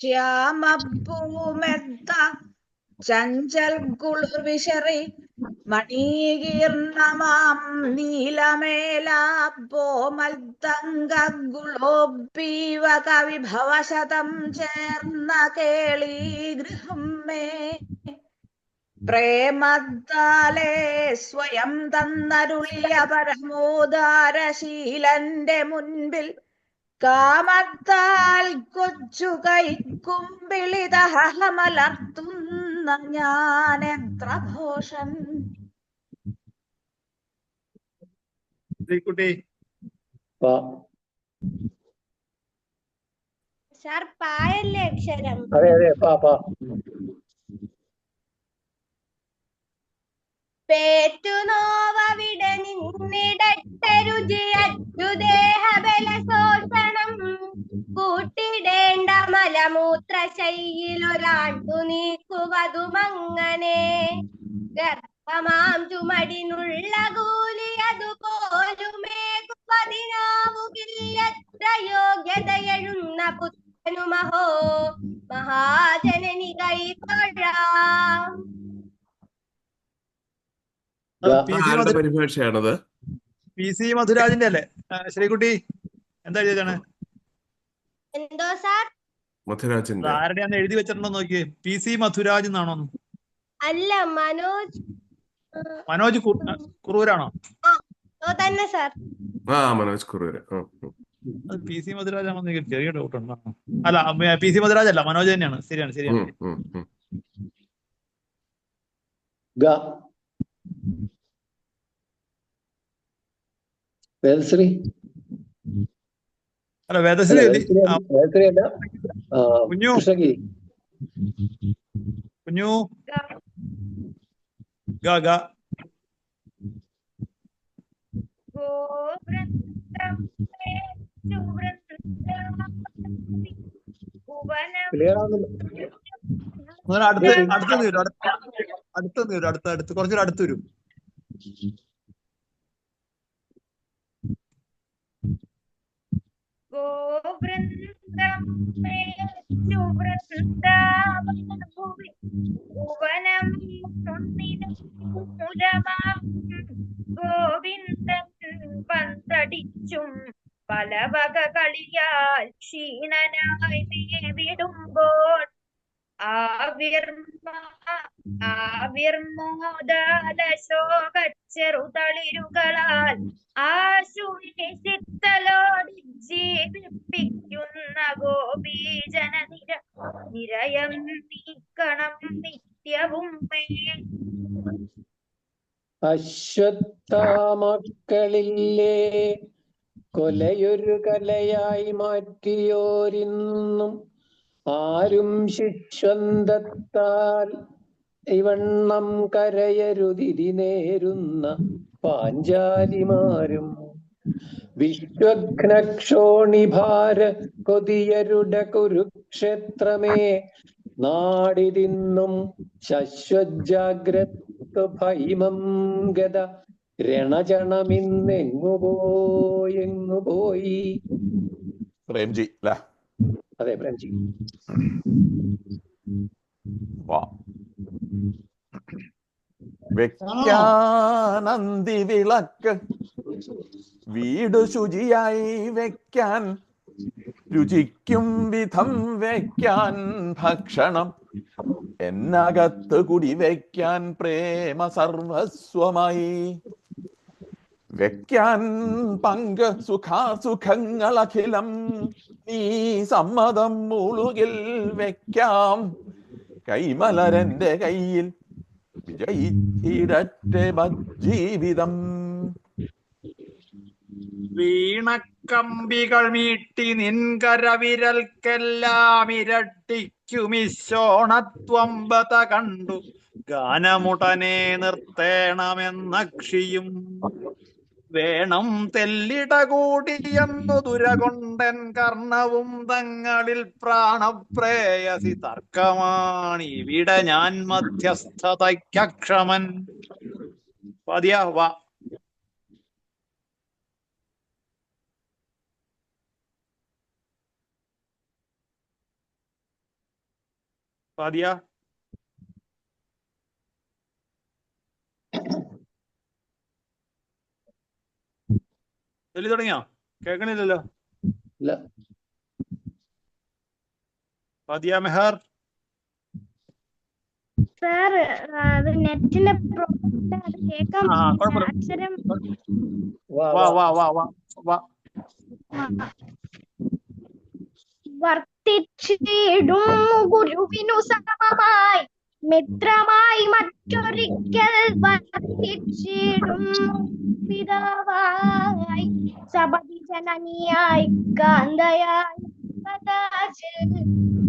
ശ്യാമഭൂമെത്ത ചഞ്ചൽ കുളിർവിശറി മണീകീർണമാം നീലമേലാപ്പോമൽത്തംഗുളോപ്പീവ കവിഭവശതം ചേർന്ന കേളീ ഗൃഹം മേ. പ്രേമത്താലേ സ്വയം തന്നരുളിയ പരമോദാരശീലന്റെ മുൻപിൽ കാമത്താൽ കൊച്ചു കൈക്കുമ്പിളിതഹമലർത്തുന്ന ഞാൻ എത്ര ഭോഷൻ. സാർ പായല്ലേ അക്ഷരം? പേറ്റുനോവവിട നിന്നിടട്ടരുചി അച്യുദേഹബലശോഷണം കൂട്ടിടേണ്ട മലമൂത്രശൈയിലൊരാണ്ടു നീക്കുവതുമങ്ങനെ. ഗർഭമാം ചുമടിനുള്ള കൂലി അതുപോലുമേകുപതിനാവുകില്ലത്ര യോഗ്യതയെഴുന്ന പുത്രനുമഹോ മഹാജനനി കൈതൊഴാം. പരിഭാഷയാണത്. PC മധുരാജിന്റെ അല്ലേ? ശ്രീകുട്ടി എന്താ എഴുതിയാണ്? എന്തോ സാർ? മധുരാജിന്റെ ആരുടെയാന്ന് എഴുതി വെച്ചിട്ടുണ്ടോ നോക്കിയേ. PC മധുരാജ് എന്നാണോ? അല്ല, മനോജ് കുറൂരാണോ? തന്നെ സാർ. മനോജ് കുറൂര്. അത് PC മധുരാജാണോ? ചെറിയ ഡൗട്ട് ഉണ്ടോ? അല്ല, PC മധുരാജ് അല്ല, മനോജ് തന്നെയാണ്. ശരിയാണ്. വേൽശ്രീ അല്ല വേദശ്രീ വേദശ്രീയല്ല, കുഞ്ഞു കൃഷ്ണഗിരി. കുഞ്ഞു ഗ ഗ ക്ലിയർ ആവുന്നില്ല. അടുത്ത് കുറച്ചുകൂടെ അടുത്ത് വരും. ഗോവിന്ദൻ പന്തടിച്ചും പല വക കളിയാൽ ക്ഷീണനായി വിടുമ്പോൾ ആവിർമോദാലശോകച്ചെറുതളിരുകളാൽ ആശുനിശിത്തലോടി ജീവിപ്പിക്കുന്ന ഗോപീജനനിര നിരയം നീക്കണം നിത്യവും മേ. അശ്വത്ഥാമക്കളില്ലേ കൊലയൊരു കലയായി മാറ്റിയോരിന്നും ആരും ശിശ്വന്തത്താൽ ഇവണ്ണം കരയരുതിരി നേരുന്ന പാഞ്ചാലിമാരും വിശ്വഘ്നക്ഷോണിഭാര കൊതിയരുടെ കുരുക്ഷേത്രമേ നാടിതിന്നും ശശ്വജാഗ്രത ഭൈമം ഗത രണചണമെന്നെങ്ങു പോയി. പ്രേംജി അല്ലേ? അതെ, പ്രേംജി. വെക്കാനന്തി വിളക്ക് വീടു ശുചിയായി വെക്കാൻ രുചിക്കും വിധം വെക്കാൻ ഭക്ഷണം എന്നകത്ത് കുടി വെക്കാൻ പ്രേമ സർവസ്വമായി വെക്കാൻ പങ്ക് സുഖാസുഖങ്ങളഖിലം നീ സമ്മതം മുളുകിൽ വെക്കാം കൈമലരന്റെ കയ്യിൽ വിജയിച്ചിടട്ടെ ജീവിതം. വീണക്കമ്പികൾ മീട്ടി നിൻകരവിരൽക്കെല്ലാം ഇരട്ടിക്കുമിശോണത്വമ്പത കണ്ടു ഗാനമുടനെ നിർത്തേണമെന്നക്ഷിയും വേണം തെല്ലിട കൂടിയെന്നു ദുരകൊണ്ടൻ കർണവും തങ്ങളിൽ പ്രാണപ്രേയസി തർക്കമാണിവിടെ ഞാൻ മധ്യസ്ഥതയ്ക്കക്ഷമൻ. പതിയാ വാ. പതിയാ ചൊല്ലി തുടങ്ങിയോ? കേൾക്കണില്ലല്ലോ. പതിയാ മെഹർ. സാർ നെറ്റിന്റെ കേൾക്കാൻ അക്ഷരം വർത്തിച്ചിടും ഗുരുവിനു സമമായി മിത്രമായി മറ്റൊരിക്കൽ വർത്തിച്ചിടും പിതാവായി സപതി ജനനിയായി കാന്തയായി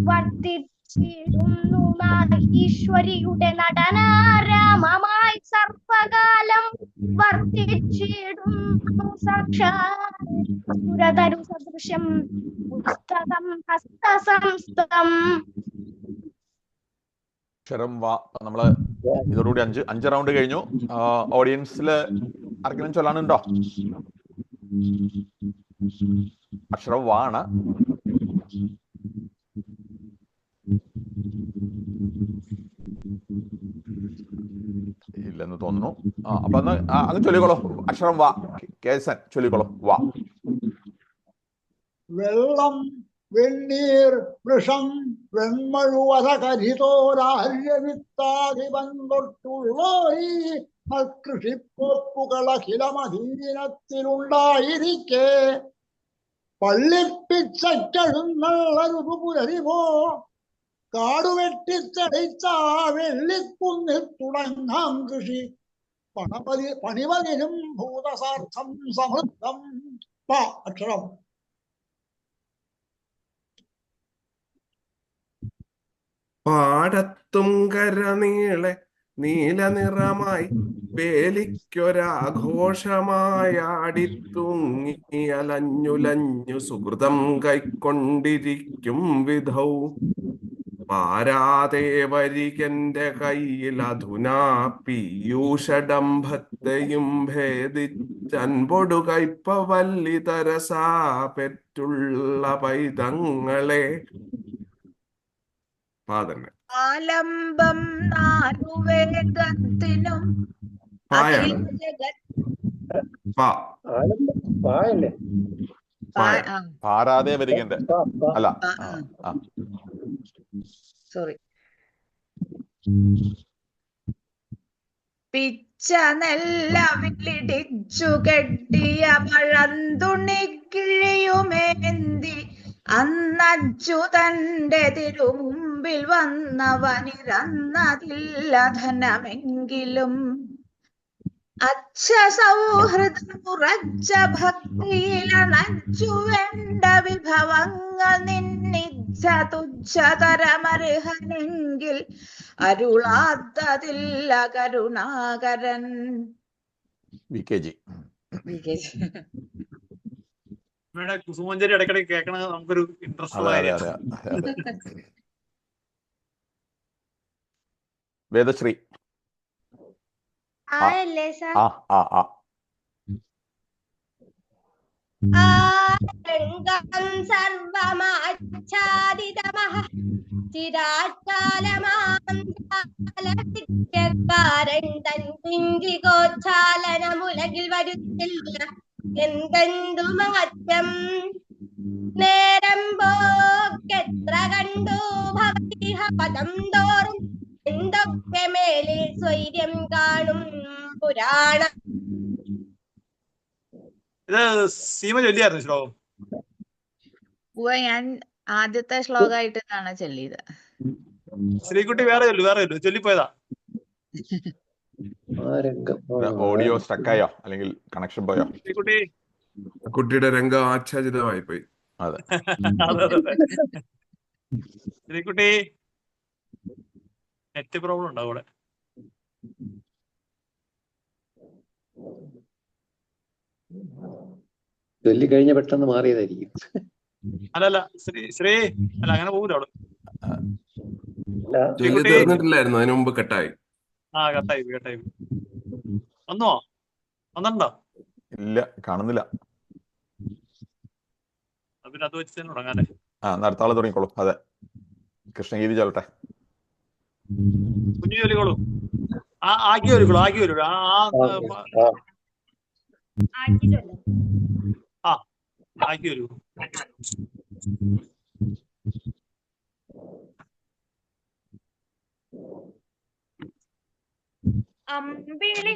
വർത്തിച്ചിടുന്നു ഈശ്വരിയുടെ നടനാരാമമായി സർവകാലം വർത്തിച്ചിടുന്നു സാക്ഷാത്രു സദൃശം പുസ്തകം ഹസ്തസംസ്ഥം. അക്ഷരം വാ. നമ്മള് ഇതോടുകൂടി അഞ്ച് റൗണ്ട് കഴിഞ്ഞു. ഓഡിയൻസില് ആർക്കെങ്കിലും ചൊല്ലാനുണ്ടോ? അക്ഷരം വാ ആണ്. ഇല്ലെന്ന് തോന്നുന്നു. അപ്പൊ അങ്ങ് ചൊല്ലിക്കോളൂ. അക്ഷരം വാ. കേസൻ ചൊല്ലിക്കോളൂ. വാ. വെള്ളം വെണ്ണീർ വൃഷം വെൺമഴുവരകരിതോരാര്യവിത്താധിപൻ തൊട്ടുള്ളോയി കൃഷിപ്പോപ്പുകളഖിലമധീനത്തിലുണ്ടായിരിക്കെ പള്ളിപ്പിച്ചഴുന്നള്ളരുതു പുലരിവോ കാടുവെട്ടിച്ചടിച്ച വെള്ളിക്കുന്നിൽ തുടങ്ങാം കൃഷി പണിവതിനും ഭൂതസാർത്ഥം സമൃദ്ധം. അക്ഷരം പാടത്തും കരനീളെ നീലനിറമായി വേലിക്കൊരാഘോഷമായാടിത്തൂങ്ങി അലഞ്ഞുലഞ്ഞു സുഹൃതം കൈക്കൊണ്ടിരിക്കും വിധൗ പാരാതെ വരികന്റെ കയ്യിൽ അധുനാ പീയൂഷഡംഭത്തെയും ഭേദിച്ചൻപൊടു കൈപ്പവല്ലി തരസാ പെറ്റുള്ള പൈതങ്ങളെ. പാതന്നെ ആലംബം നാലുവേദത്തിനും പായാണ്. അഖില ജഗത് പാ പായല്ലേ? പാരാതെ വരികന്റെ അല്ല. സോറി. പിച്ച നെല്ലവിലിടിച്ചു കെട്ടിയ പഴന്തുണിക്കിഴിയുമേന്തി അന്നച്യുതന്റെ തിരുമുമ്പിൽ വന്നവനിരന്നതില്ല ധനമെങ്കിലും അച്ഛസൗഹൃദമുറച്ച ഭക്തിയിലണച്ചു വേണ്ട വിഭവങ്ങൾ നിന്നിച്ഛ തുച്ഛതരമർഹനെങ്കിൽ അരുളാത്തതില്ല കരുണാകരൻ. VKG. കുസുമഞ്ചേരി ഇടയ്ക്കിടയ്ക്ക് കേൾക്കണത് നമുക്കൊരു ഇൻട്രസ്റ്റ് ഉള്ള കാര്യമാണ്. വേദശ്രീ. ആരല്ലേ സാർ? ആരംഗം സർവമാച്ഛാദിതമഃ ചിരാത്കാലമാരൻ തൻ പിഞ്ചികോച്ഛാലനമുലകിൽ വരുത്തില്ല എന്തെന്തു മഹത്യം നേരം പോക്കെത്ര കണ്ടു ഭവതിഹ പദം തോറും എന്തൊക്കെ മേലിൽ സ്വൈര്യം കാണും പുരാണം. ഇത് സീമ ചൊല്ലിയായിരുന്നു ശ്ലോകം. ഞാൻ ആദ്യത്തെ ശ്ലോകമായിട്ടാണ് ചൊല്ലിയത്. ശ്രീകുട്ടി വേറെ ചൊല്ലിപ്പോയതാ. ഓഡിയോ സ്റ്റക്കായോ അല്ലെങ്കിൽ കണക്ഷൻ പോയോ? ശ്രീകുട്ടി കുട്ടിയുടെ രംഗം ആച്ഛാദിതമായി പോയി. അതെ. ശ്രീകുട്ടി നെറ്റ് പ്രോബ്ലം ഉണ്ടാവും അവിടെ. ചൊല്ലി കഴിഞ്ഞ പെട്ടെന്ന് മാറിയതായിരിക്കും. അല്ലല്ല ശ്രീ അല്ല അങ്ങനെ പോകൂല അവിടെ. ചൊല്ലി തീർന്നിട്ടില്ലായിരുന്നു, അതിനു മുമ്പ് കട്ടായി. കട്ടായി. വന്നോ? വന്നിട്ടുണ്ടോ? ഇല്ല, കാണുന്നില്ല. പിന്നെ അത് വെച്ച് തന്നെ തുടങ്ങാല്ലേ? നടത്താളെ തുടങ്ങിക്കോളൂ. അതെ, കൃഷ്ണഗിരി ചൊല്ലട്ടെ. കുഞ്ഞു ചൊല്ലിക്കോളൂ. ആക്കി വരൂ. ആക്കി വരൂ. അമ്പിളി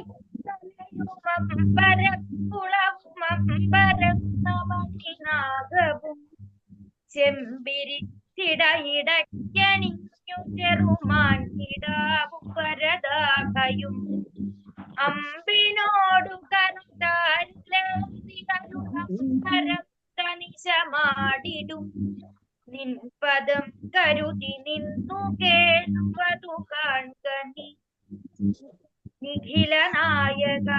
ചെമ്പിരിച്ചിടയിടക്കണിഞ്ഞു ചെറുമാൻകിടാവു പരതാകയും അമ്പിനോടു കരുതനിശമാടിടും നിൻപദം കരുതി നിന്നു കേൾവതു കാൺകനി നിഖില നായക.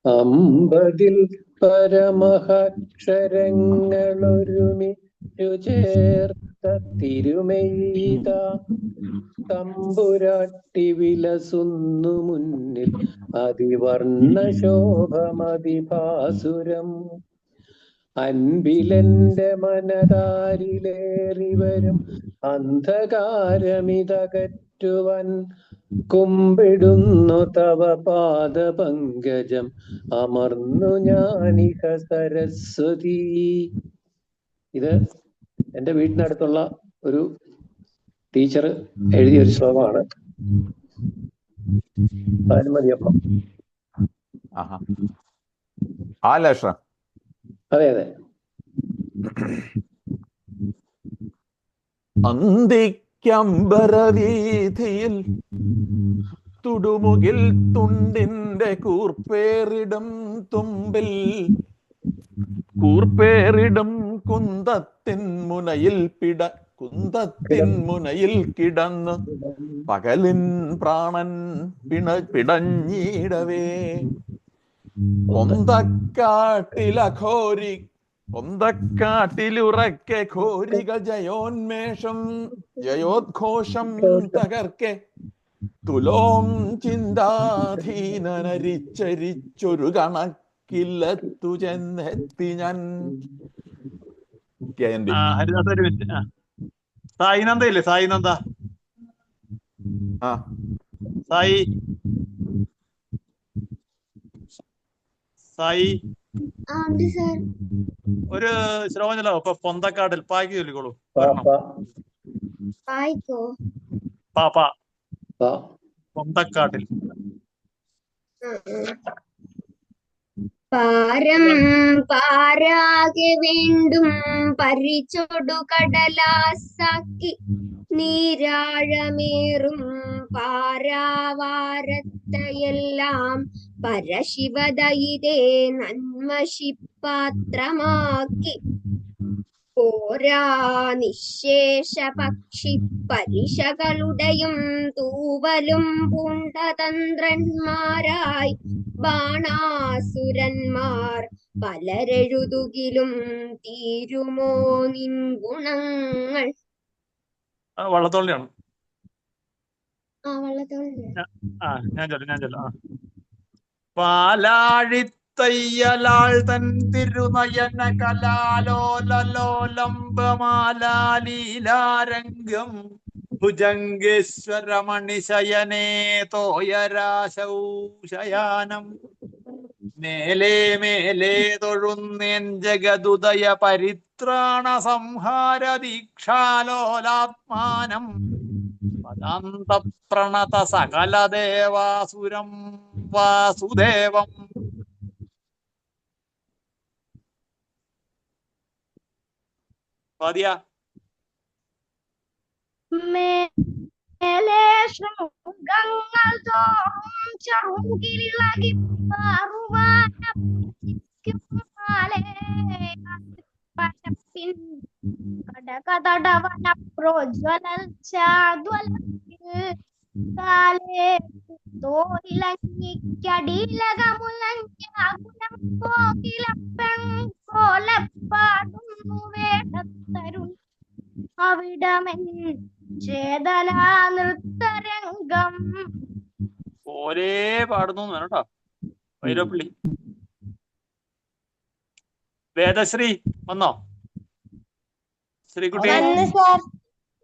അമ്പതിൽ പരമഹക്ഷരങ്ങളൊരുമിച്ചു ചേർത്ത തിരുമെയ്ത തമ്പുരാട്ടി വിലസുന്നു മുന്നിൽ അതിവർണ്ണ ശോഭമതിഭാസുരം. അൻപിലെന്റെ മനതാരിലേറി വരും അന്ധകാരമിതകറ്റുവാൻ കുമ്പിടുന്നു തവ പാദപങ്കജം അമർന്നു ഞാനിഹ സരസ്വതി. ഇത് എന്റെ വീടിനടുത്തുള്ള ഒരു ടീച്ചർ എഴുതിയ ഒരു ശ്ലോകമാണ്. മതിയപ്പം. അതെ അതെ. അന്തിക്കമ്പരവീഥിയിൽ തുടുമുകിൽ തുണ്ടിന്റെ കൂർപ്പേറിടും തുമ്പിൽ കൂർപ്പേറിടും കുന്തത്തിൻ മുനയിൽ കുന്തത്തിൻ മുനയിൽ കിടന്ന് പകലിൻ പ്രാണൻ പിടഞ്ഞിടവേ പൊന്തക്കാട്ടിലുറക്കെ ഘോരികൾ ജയോദ്ഘോഷം തകർക്കെ തുലോം ചിന്താധീനരിച്ചരിച്ചൊരു കണക്കില്ലത്തു ചെന്നെത്തി ഞാൻ. ഹരിദാസ് ഒരു മിനിറ്റ്. സായിനന്ദ ഇല്ലേ? സായിനന്ദ, സായി സായി ഒരു ശ്ലോകം ചൊല്ലോ. ഇപ്പൊ പൊന്തക്കാട്ടിൽ പായ്ക്ക് ചൊല്ലിക്കോളൂ. പാ പൊന്തക്കാട്ടിൽ. പാരം പാരാകെ വീണ്ടും പരിച്ചൊടു കടലാസാക്കി നീരാഴമേറും പാരാവാരത്തെയെല്ലാം പരശിവദയിതേ നന്മശിപാത്രമാക്കി പോരാ നിശേഷ പക്ഷി പരിശകളുടെയും തൂവലും പൂണ്ടതന്ത്രന്മാരായി ബാണാസുരന്മാർ പലരെഴുതുകിലും തീരുമോ നിൻ ഗുണങ്ങൾ. വള്ളത്തോളിയാണ്. വള്ളത്തോളിന്റെ ഞാൻ ചൊല്ലാം. പാലാഴിത്തയ്യലാൾ തൻ തിരുനയന കലാലോലലോലംബമാലീലാരംഗം ഭുജംഗേശ്വരമണിശയനേ തോയരാശൗശയാനം മേലേ മേലേ തൊഴുന്നേൻ ജഗദുദയ പരിത്രാണ സംഹാര ദീക്ഷാലോലാത്മാനം പദാന്തപ്രണത സകല ദേവാസുരം വാസുദേവം. പാതിയ മേലേ ശൃംഗങ്ങൾ തോറും ചെറുകിളകി പാറുവാനപ്പിൻ കടകതടവന പ്രോജ്വലച്ചാദ്വലത്തിൽ കാലേ തോയിലങ്ങിക്കടിലകമുലഞ്ഞാകുലം കോകിലപ്പെൺ കോലപ്പാടുന്നു വേടത്തരുൺ അവിടമെൻ ചേതനാ നൃത്തരംഗം. ഓരേ പാടുന്നു കേട്ടോ. വൈരപ്പള്ളി വേദശ്രീ വന്നോ? ശ്രീകുട്ടി.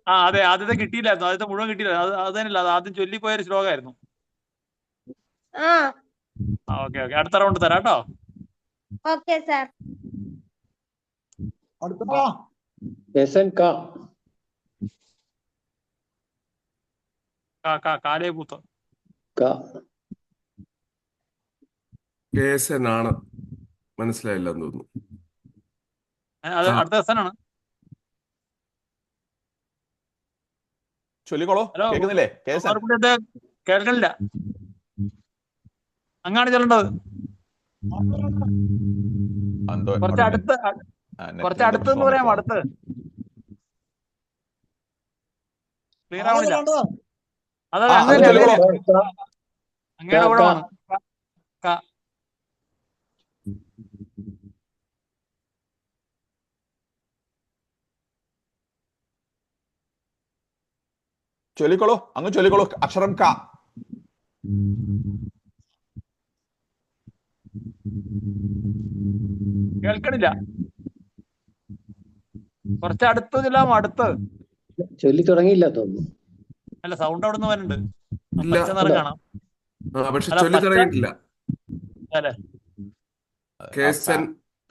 അതെ, ആദ്യത്തെ കിട്ടിയില്ലായിരുന്നു. ആദ്യത്തെ മുഴുവൻ കിട്ടിയില്ല. അത് തന്നെയല്ല, അത് ആദ്യം ചൊല്ലിപ്പോയൊരു ശ്ലോകമായിരുന്നു. ഓക്കെ. അടുത്ത റൗണ്ട് തരാം കേട്ടോ. Okay sir. കാലേ പൂത്ത കേസനാണ്. മനസ്സിലായില്ലെന്ന് തോന്നുന്നു. അടുത്ത ദിവസനാണ്. ചൊല്ലിക്കോളൂ. കേൾക്കുന്നില്ലേ? കേൾക്കണില്ല. അങ്ങാണ് ചെല്ലേണ്ടത്. കുറച്ച് അടുത്ത് എന്ന് പറയാമോ? അടുത്ത് ക്ലിയർ ആവണില്ല. അതെ, അങ്ങയുടെ കൂടെ വേണം. ചൊല്ലിക്കോളൂ. അങ്ങ് ചൊല്ലിക്കോളൂ. അക്ഷരം ക. കേൾക്കണില്ല. കുറച്ച് അടുത്ത് ചെല്ലാമോ? അടുത്ത് ചൊല്ലി തുടങ്ങിയില്ല തോന്നുന്നു. അല്ല, സൗണ്ട് അവിടെ നിന്ന് വരുന്നുണ്ട്. ഇല്ല. പച്ച നിറം കാണാം. പക്ഷെ ചൊല്ലി തുടങ്ങിയിട്ടില്ല. അല്ലേ?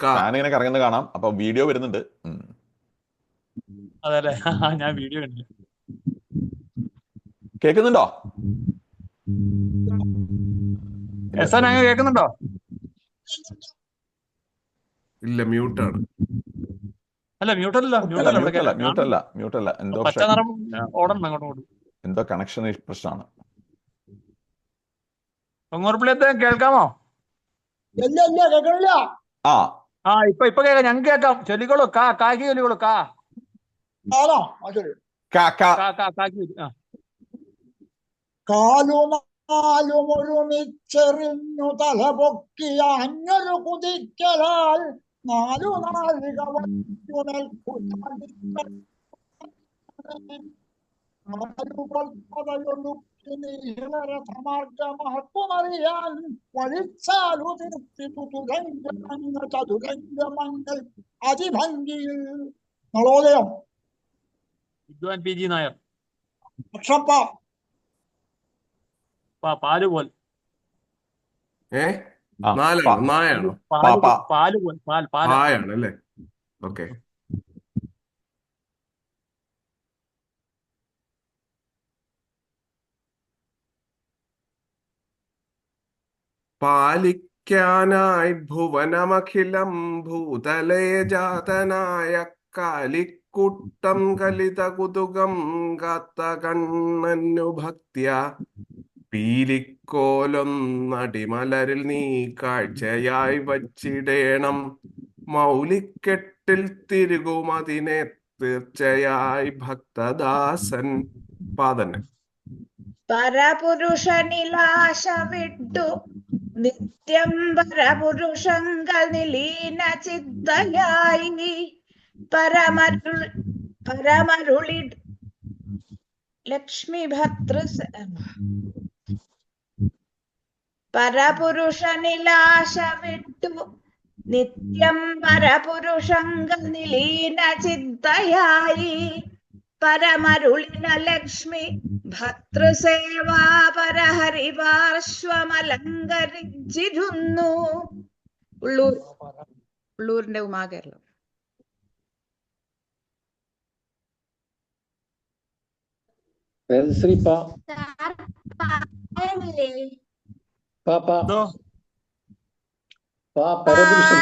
ഞാനിങ്ങനെ കറങ്ങുന്നത് കാണാം. അപ്പൊ വീഡിയോ വരുന്നുണ്ട്. അതെ, ഞാൻ വീഡിയോ കണ്ടില്ല. കേൾക്കുന്നുണ്ടോ? അങ്ങ് കേൾക്കുന്നുണ്ടോ? ഇല്ല, മ്യൂട്ടാണ്. അല്ല, മ്യൂട്ടല്ല. എന്തോ പച്ച നിറം ഓടണം അങ്ങോട്ടും. എന്തോ കണക്ഷൻ പ്രശ്നമാണ്. പൊങ്ങൂർപ്പിള്ളി കേൾക്കാമോ? കേൾക്കണില്ല. ഇപ്പൊ കേൾക്കാം. ഞങ്ങൾക്ക് കേൾക്കാം. ചൊല്ലിക്കോളൂ. കാക്കി ചൊല്ലിക്കോളൂ. ആണോ? ആ ശരി. കാക്കി വരും. കാലുനാലുമൊരുമിച്ചെറിഞ്ഞു തലപൊക്കിയ അഞ്ഞൊരു കുതിക്കലാൽ 4 നാഴിക രഥമാർഗമാർക്കുമറിയാൻ വഴിച്ചാലു തീർത്തിട്ടു ചതുരംഗമങ്ങൾ അതിഭംഗിയിൽ. നളോദയം. വിദ്വാൻ പി ജി നായർ. അക്ഷപ്പ. പാലുപോൽ. നായാണോ? പാലുപോൽ. പായാണല്ലേ? ഓക്കെ. പാലിക്കാനായി ഭുവനമഖിലം ഭൂതലേ ജാതനായ കാലിക്കൂട്ടം കലിത കുതുകം കാത്ത കണ്ണനു ഭക്ത്യ പീലിക്കോലൊന്നടിമലരിൽ നീ കാഴ്ചയായി വച്ചിടേണം. മൗലിക്കെട്ടിൽ തിരുകുമതിനെ തീർച്ചയായി ഭക്തദാസൻ. പാതന്നെ. പരപുരുഷനിലാശ വിട്ടു നിത്യം പരപുരുഷങ്ങൾ നിലീന ചിത്തയായി പരമരുളി ലക്ഷ്മി പരപുരുഷനിലാശ വിട്ടു നിത്യം പരപുരുഷങ്ങൾ നിലീന ചിത്തയായി പരമരുളിന ലക്ഷ്മി ഭർതൃസേവാ പരഹരിപാർശ്വമലങ്കരിച്ചിരുന്നു. ഉള്ളൂരിന്റെ ഉമാകേരളം. വേദശ്രീ പാ പരപുരുഷൻ.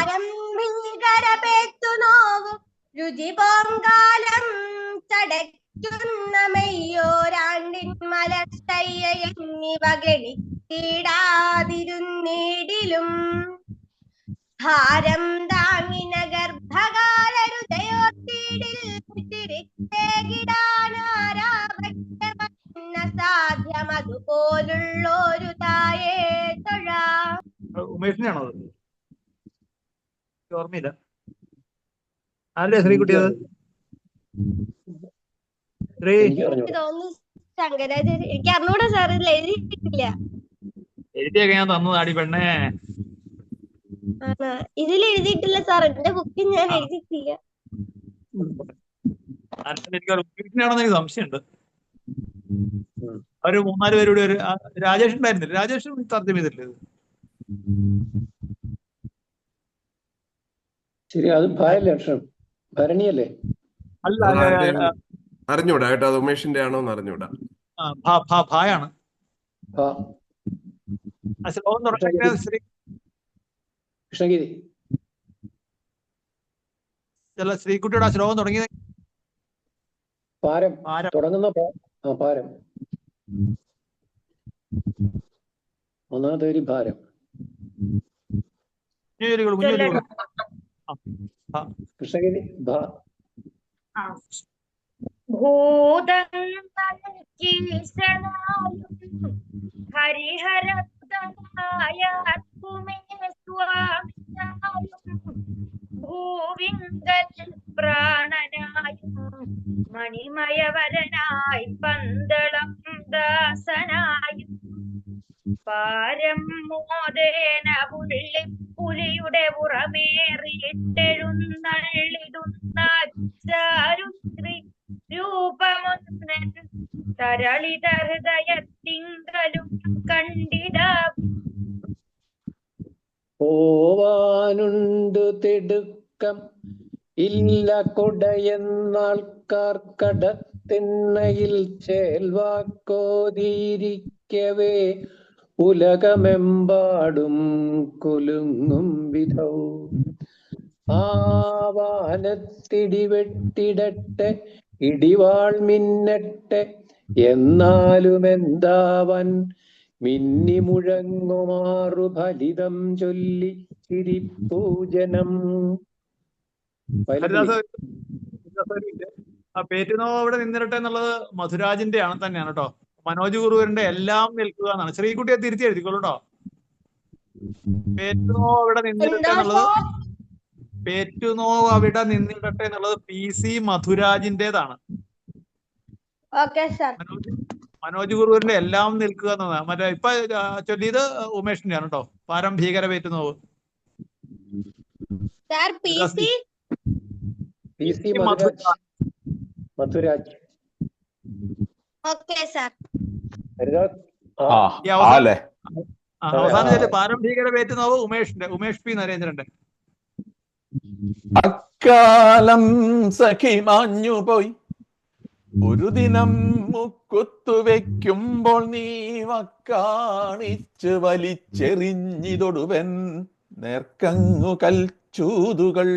രുചി പോങ്കാലം ചടയ്ക്കുന്നമയ്യോരാണ്ടിൻ മലത്തയ്യ എന്നിവ ഗണിച്ചിടാതിരുന്നിടിലും ഭാരം താങ്ങിന ഗർഭകാലരുദയോത്തിടിൽ സാധ്യം അതുപോലുള്ളൊരു തായേ തൊഴ. ഉമേഷിനാണോ അത്? ഓർമ്മയില്ല. ആരുടെ ശ്രീകുട്ടി അത്? ശങ്കരാചാര്യ. എനിക്ക് അറിഞ്ഞൂടാ സാർ, ഇതിൽ എഴുതിയിട്ടില്ല. എഴുതിയൊക്കെ ഞാൻ തന്നതാടി പെണ്ണേ. ഇതിൽ എഴുതിയിട്ടില്ല സാർ, എന്റെ ബുക്കിൽ ഞാൻ എഴുതിയിട്ടില്ല. എനിക്ക് ഉമേഷിനാണെന്ന് എനിക്ക് സംശയമുണ്ട്. ഒരു 3-4 പേരുടെ ഒരു രാജേഷ് ഉണ്ടായിരുന്നില്ല? രാജേഷ് തർജ്ജമ ചെയ്തിട്ടില്ല? ശരി, അത് ഭായല്ലേ അക്ഷരം? ഭരണിയല്ലേ? അല്ല, അറിഞ്ഞൂടാ കേട്ടോ, അത് ഉമേഷിന്റെ ആണോന്ന് അറിഞ്ഞൂടാ. ഭായാണ്. ശ്ലോകം തുടങ്ങിയ കൃഷ്ണഗിരി. ശ്രീകുട്ടിയുടെ ആ ശ്ലോകം തുടങ്ങിയത് പാരം തുടങ്ങുന്ന പാരം. ഒന്നാമത്തെ ഒരു ഭാരം. കൃഷ്ണഗിരി. ഭൂവിങ്കൽ പ്രാണനായും മണിമയവരനായി പന്തളം ദാസനായും പാരം മോദേന പുലിയുടെ ഉറമേറിയിട്ടെഴുന്നള്ളിടുന്ന ചാരുശ്രീ രൂപമൊന്നൻ തരളിത ഹൃദയത്തിങ്കലും കണ്ടിട. പോവാനുണ്ട് തിടുക്കം ഇല്ല കൊടയെന്നാൾക്കാർ കടത്തിണ്ണയിൽ ചേൽവാക്കോതിരിക്കവേ ഉലകമെമ്പാടും കുലുങ്ങും വിധൗ. ആവാനത്തിടിവെട്ടിടട്ടെ ഇടിവാൾ മിന്നട്ടെ എന്നാലും എന്താവൻ മിന്നി മുഴങ്ങുമാറു ഫലിതം ചൊല്ലി ചിരിപ്പൂജനം. പേറ്റുനോവ് അവിടെ നിന്നിരട്ടെ എന്നുള്ളത് മധുരാജിന്റെ ആണ് തന്നെയാണ് കേട്ടോ. മനോജ് ഗുരുവിന്റെ എല്ലാം നിൽക്കുക എന്നാണ്. ശ്രീകുട്ടിയെ തിരുത്തി എഴുതിക്കോളൂ കേട്ടോ. പേറ്റുനോവ് അവിടെ നിന്നിരട്ടെ എന്നുള്ളത് പേറ്റുനോവ് അവിടെ നിന്നിരട്ടെ എന്നുള്ളത് PC മധുരാജിന്റേതാണ്. മനോജ് ഗുരുവിന്റെ എല്ലാം നിൽക്കുക എന്നതാണ്. മറ്റേ ഇപ്പൊ ചൊല്ലിയത് ഉമേഷിന്റെ ആണ് കേട്ടോ. പാരംഭീകര പേറ്റുനോവ്. മധുരാജ്. അവസാനം ചെല്ലു പാരംഭീകര പേറ്റുനോവ് ഉമേഷ് P നരേന്ദ്രന്റെ. അക്കാലം സഖി മാഞ്ഞുപോയി ഒരു ദിനം മുക്കുത്തുവെക്കുമ്പോൾ നീ വക്കാണിച്ച് വലിച്ചെറിഞ്ഞിതൊടുവൻ നേർക്കങ്ങു കൽച്ചൂതുകൾ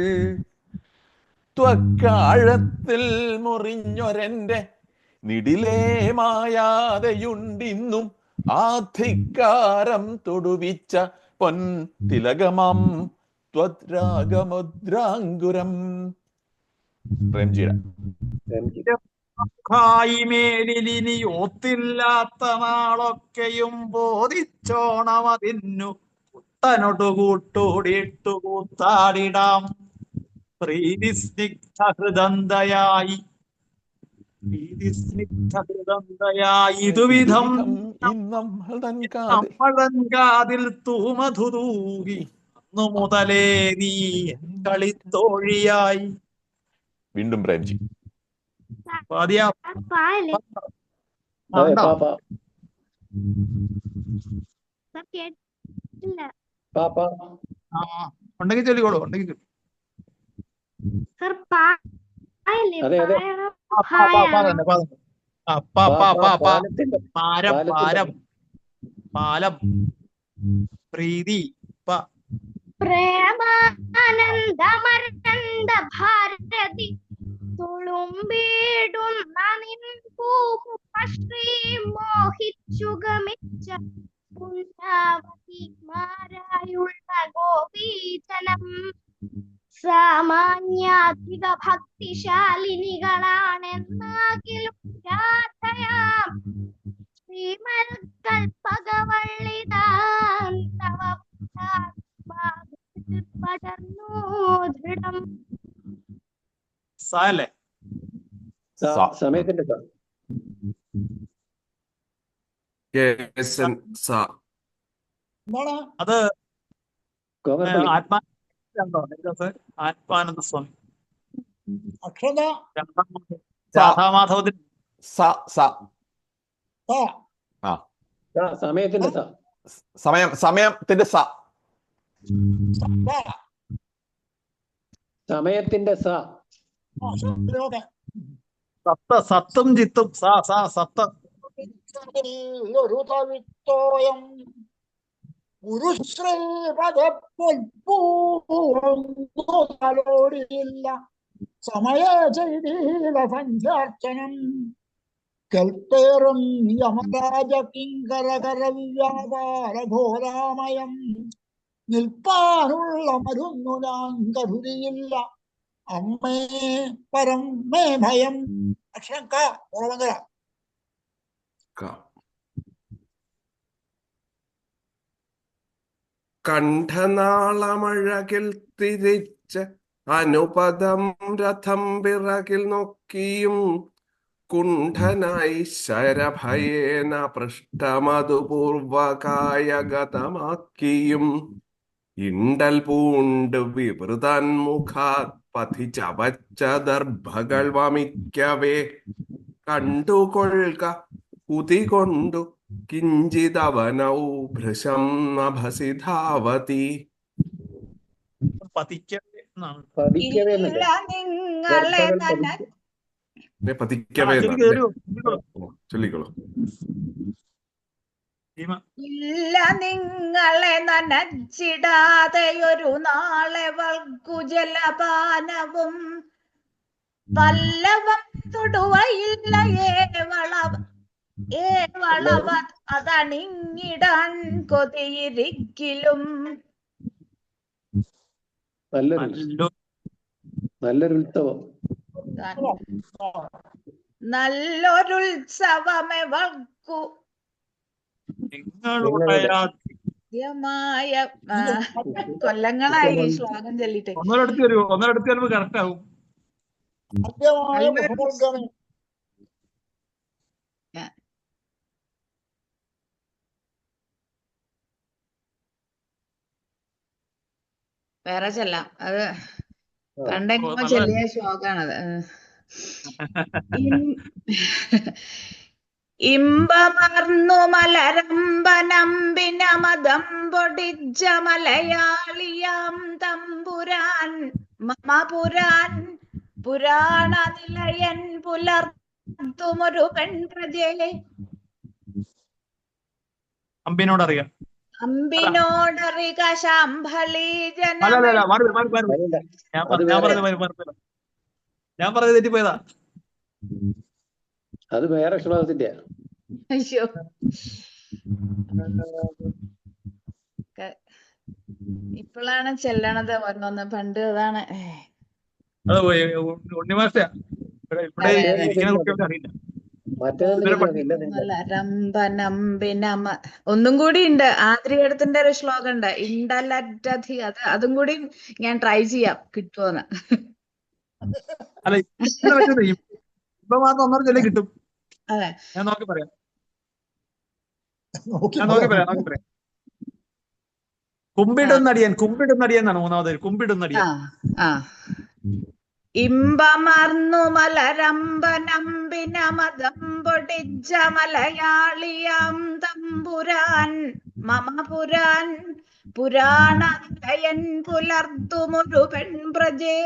ത്വക്കാഴത്തിൽ മുറിഞ്ഞൊരെന്റെ നിടിലേ മായാതെയുണ്ടിന്നും ആധികാരം തൊടുവിച്ച പൊൻ തിലകമാം ത്വദ്രാഗമുദ്രാങ്കുരം. പ്രേംജിയുടെ മേലിനി ഓത്തില്ലാത്ത നാളൊക്കെയും ബോധിച്ചോണമതിന്നു പുത്തനൊടു കൂട്ടൂടിട്ടു കൂത്താടിടാം. പ്രീതി സ്നിഗ്ധഹൃദന്തയായി ഇതുവിധം നമ്മഴങ്കാതിൽ തൂമധുതൂകി അന്നു മുതലേ നീ കളിത്തോഴിയായി. വീണ്ടും പ്രേംജി. ഉണ്ടെങ്കിൽ ചൊല്ലിക്കോളൂ. ഉണ്ടെങ്കിൽ പാലം പ്രീതി പ്രേമാനന്ദമരണ്ട ഭാരതി തുളുമ്പിടുന്ന നിൻ പൂമുഖശ്രീ മോഹിച്ചു ഗമിച്ച പുണ്യാവതിമാരായുള്ള ഗോപീജനം സാമാന്യാധിക ഭക്തിശാലിനികളാണെന്നാകിലും രാധയാം ശ്രീമൽകൽപകവള്ളിതാൻ തവ പടർന്നു ദൃഢം. സാലേ സമയത്തിന്റെ അത് ആത്മാനന്ദ സ്വാമി രാധാമാധവത്തിന് സമയത്തിന്റെ സമയത്തിന്റെ സമയത്തിന്റെ സത്തും ചിത്തും സത്ത് ഗുരുശ്രീപദപ്പൊൽപ്പൂലോടിയില്ല സമയ ചെയ്തീല സഞ്ചാർച്ചനം കൽപ്പേറും യമരാജ കിങ്കരകര വ്യാപാര ഘോരാമയം നിൽപ്പാനുള്ള മരുന്നു ഞാൻ കരുതിയില്ല അമ്മേ പരം മേ ഭയം. അക്ഷരം ക ഓർമ്മ. കണ്ഠനാളമഴകിൽ തിരിച്ച് അനുപദം രഥം പിറകിൽ നോക്കിയും കുണ്ഠനായി ശരഭയേന പൃഷ്ഠമതുപൂർവകായഗതമാക്കിയും ഇണ്ടൽ പൂണ്ട് വിവൃതന്മുഖാത് പഥിച്ചവച്ച ദർഭകൾ വമിക്കവേ കണ്ടുകൊള്ളുക ഉതികൊണ്ടു കിഞ്ചിതവനൗ ഭൃശം നഭസിധാവതി. പതിക്കവേ ചൊല്ലിക്കോളൂ. ഇല്ല നിങ്ങളെ നനച്ചിടാതെയൊരു നാളെ വൽക്കുജലപാനവും പല്ലവം തൊടുവയില്ല ഏവളവ അതണിങ്ങിടാൻ കൊതിയിരിക്കിലും. നല്ലൊരു ഉത്സവം. നല്ലൊരുത്സവമെവർക്കു മായ കൊല്ലങ്ങളായി ഈ ശ്ലോകം ചൊല്ലിട്ട്. ഒന്നരടുത്ത് വരുമ്പോ കറക്റ്റ് ആവും. ആദ്യമായ പുഷ്പവർഗ്ഗമേ വേറെ ചെല്ലാം. അത് പണ്ടെങ്ങോ ചെല്ലിയ ശ്ലോകാണത്. ഇമ്പമർന്നു മലരമ്പനമ്പിനമതം പൊടിച്ച മലയാളിയാം തമ്പുരാൻ മമപുരാൻ പുരാണ നിലയൻ പുലർത്തുമൊരു പെൺപ്രജേ. അമ്പിനോടറിയാം. അമ്പിനോടറിക ശാംഭളി ജന ഞാൻ പറഞ്ഞത് തെറ്റിപ്പോയതാ. അത് വേറെ ശ്ലോകത്തിന്റെ. അയ്യോ, ഇപ്പോഴാണ് ചെല്ലണത് ഓരോന്ന്. പണ്ട് അതാണ്. അത് ഉണ്ണിമാസ്റ്റ ഇവിടെ ഇരിക്കുന്ന കുട്ടികൾക്ക് അറിയില്ല. ഒന്നും കൂടി ഉണ്ട്. ആദ്രികടത്തിന്റെ ഒരു ശ്ലോകം ഉണ്ട്, ഇണ്ടലറ്റധി. അതും കൂടി ഞാൻ ട്രൈ ചെയ്യാം, കിട്ടുമോന്ന്. അല്ല, ഇപ്പൊ മാത്രം ഒന്നര ചെല്ലി കിട്ടും. അതെ, ഞാൻ നോക്കി പറയാം. കുമ്പിടുന്നടിയൻ എന്നാണ് മൂന്നാമത്. കുമ്പിടുന്നടിയൻ. ഇമ്പമർന്നു മലരമ്പനമ്പിനമതം പൊടിച്ച മലയാളിയാം തമ്പുരാൻ മമപുരാൻ പുരാണ നിലയൻ പുലർത്തുമൊരു പെൺപ്രജേ.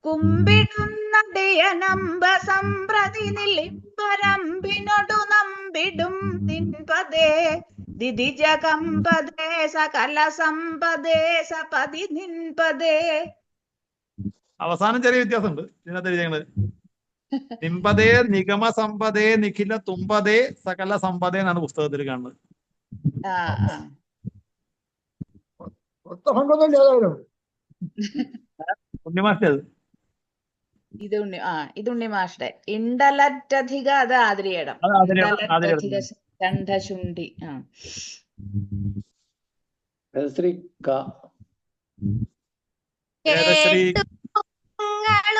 കുമ്പിടുന്നടിയനമ്പ സംപ്രതി നിലിംബരമ്പിനൊടു നമ്പിടും നിൻപദേ ദിദിജ കമ്പദേ സകല സമ്പദേ സപതി നിൻപദേ. അവസാനം ചെറിയ വ്യത്യാസമുണ്ട് ഇതിനകത്ത് എഴുതിയത്. നിമ്പതേ നിഗമ സമ്പദേ നിഖില തുമ്പതേ സകല സമ്പദേ എന്നാണ് പുസ്തകത്തിൽ കാണുന്നത്. ഉണ്ണിമാസ്റ്റർ ഇത് ഉണ്ണി മാഷ്ട. ഇണ്ടലറ്റധിക അത് ആതിരിയടം. കണ്ഠശുണ്ഠി.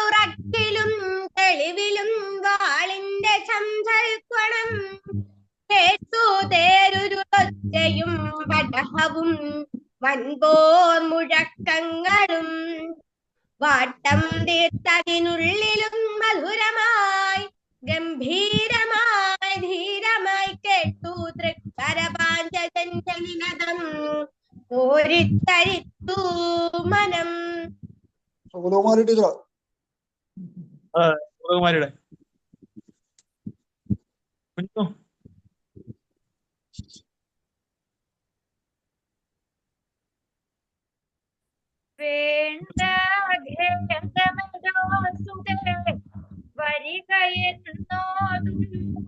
ുറക്കിലും തെളിവിലും വാളിന്റെ ചന്തൽക്കണം കേട്ടു തേരുരുളൊച്ചയും പടഹവും വൻപോർ മുഴക്കങ്ങളും വാട്ടം തീർത്തതിനുള്ളിലും മധുരമായി ഗംഭീരമായി ധീരമായി കേട്ടു തൃക്കരപാഞ്ചലിനദം ഓരിത്തരിത്തു മനം. സുഗതകുമാരിയുടെ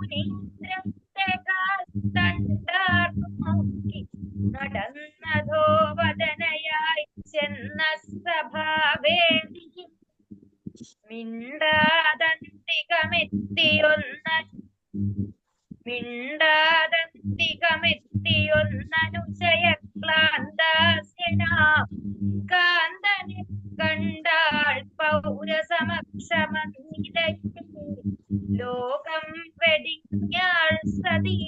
കുഞ്ഞു നടന്നതോ വദനയായി ചെന്ന സഭാവേദിയിൽ മിണ്ടാദന്തികമെത്തിയൊന്നനുശയക്ലാന്താസ്യനാം കാന്തനെ കണ്ടാൾ പൗരസമക്ഷമനിലയിൽ ലോകം വെടിഞ്ഞാൾ സതി.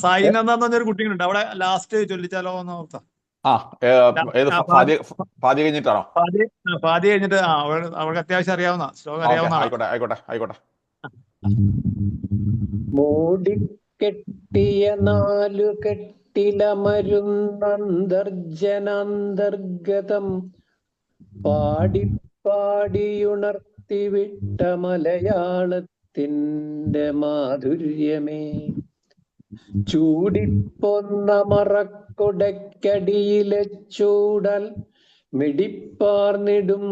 സായിനന്ദ എന്ന് പറഞ്ഞൊരു കുട്ടികളുണ്ട് അവിടെ. ലാസ്റ്റ് ചൊല്ലിച്ചാലോ എന്ന് ഓർത്താ. പാതി കഴിഞ്ഞിട്ടാണോ? പാതി കഴിഞ്ഞിട്ട് അവൾക്ക് അത്യാവശ്യം അറിയാവുന്ന ശ്ലോകം അറിയാവുന്ന. ആയിക്കോട്ടെ. മൂടിക്കെട്ടിയ നാലു കെട്ടിലമരുന്നന്തർജനാന്തർഗതം പാടിപ്പാടിയുണർത്തിവിട്ട മലയാളത്തിന്റെ മാധുര്യമേ. ചൂടിപ്പൊന്ന മറക്കൊടക്കടിയിലെ ചൂടൽ മിടിപ്പാർന്നിടും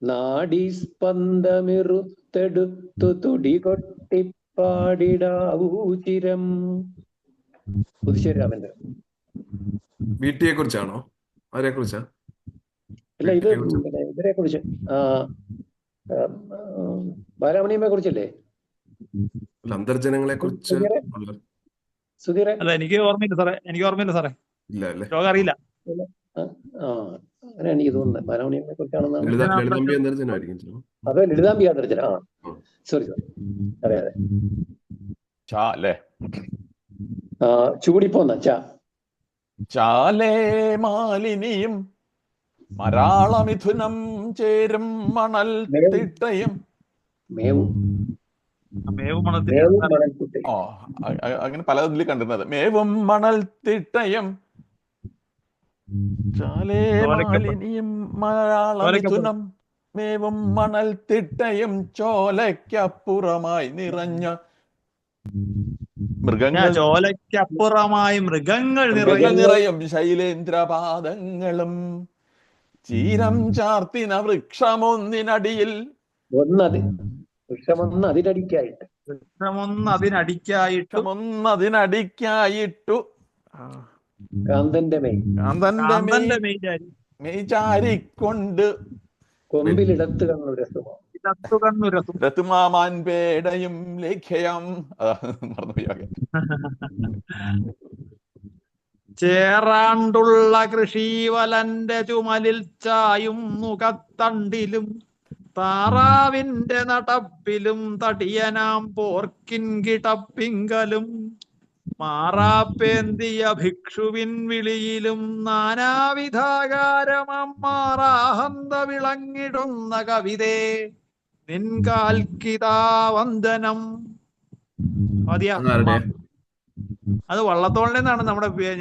നാഡീസ്പന്ദമിറുത്തെടുത്തു തുടികൊട്ടിപ്പാടിടാവൂചിരം. പുതുശ്ശേരി രാമേന്ദ്രൻ. വീട്ടിയെ കുറിച്ചാണോ? ആരെ കുറിച്ചാ? അല്ല ഇത് കുറിച്ച് പിന്നെ ഇതിനെ കുറിച്ച് ബാലാമണിയമ്മയെ കുറിച്ചല്ലേ? അല്ല, അന്തർജനങ്ങളെ കുറിച്ച് സുധീറെ സുധീറെ അല്ല എനിക്ക് ഓർമ്മയില്ല സാറേ ഇല്ല അല്ലേ? ശ്ലോകം അറിയില്ല. ആ അങ്ങനെ എനിക്ക് തോന്നുന്നത് ബാലാമണിയമ്മയെ കുറിച്ചാണെന്നാണ്. ലളിതാംബി അന്തർജനമായിരിക്കും ചിലപ്പോൾ. അതെ, ലളിതാംബി അന്തർജന. സോറി അതെ അതെ. ചാ അല്ലേ? ചൂടിപ്പോന്ന ചാലേ മാലിനിയും മരാളമിഥുനം ചേരും മണൽ തിട്ടയും. മേവും മേവും മണത്തിൽ മേവും മണൽക്കുട്ടയും. ഓ അങ്ങനെ പല ഇതിൽ കണ്ടിരുന്നത്. മേവും മണൽ തിട്ടയും ചാലേ മാലിനിയും മരാളമിഥുനം മേവും മണൽ തിട്ടയും ചോലയ്ക്കപ്പുറമായി നിറഞ്ഞ മൃഗങ്ങൾ ചോലയ്ക്കപ്പുറമായി മൃഗങ്ങൾ നിറയും ശൈലേന്ദ്രപാദങ്ങളും ചീരം ചാർത്തിന വൃക്ഷമൊന്നിനടിയിൽ അതിനടിക്കായിട്ടു കാന്തന്റെ മെയ്ചാരിക്കൊണ്ട് കൊമ്പിലിടത്ത് രത്തുമാമാൻ പേടയും ലേഖ്യം മറന്നുപോയി. ചേറാണ്ടുള്ള കൃഷിവലന്റെ ചുമലിൽ ചായും മുഖത്തണ്ടിലും താറാവിന്റെ നടപ്പിലും തടിയനാം പോർക്കിൻ കിടപ്പിങ്കലും മാറാപ്പേന്തിയ ഭിക്ഷുവിൻ വിളിയിലും നാനാവിധാകാരമാറാഹന്ത വിളങ്ങിടുന്ന കവിതേ നിൻകാൽക്കിതാ വന്ദനം. അത് വള്ളത്തോളിൽ നിന്നാണ്.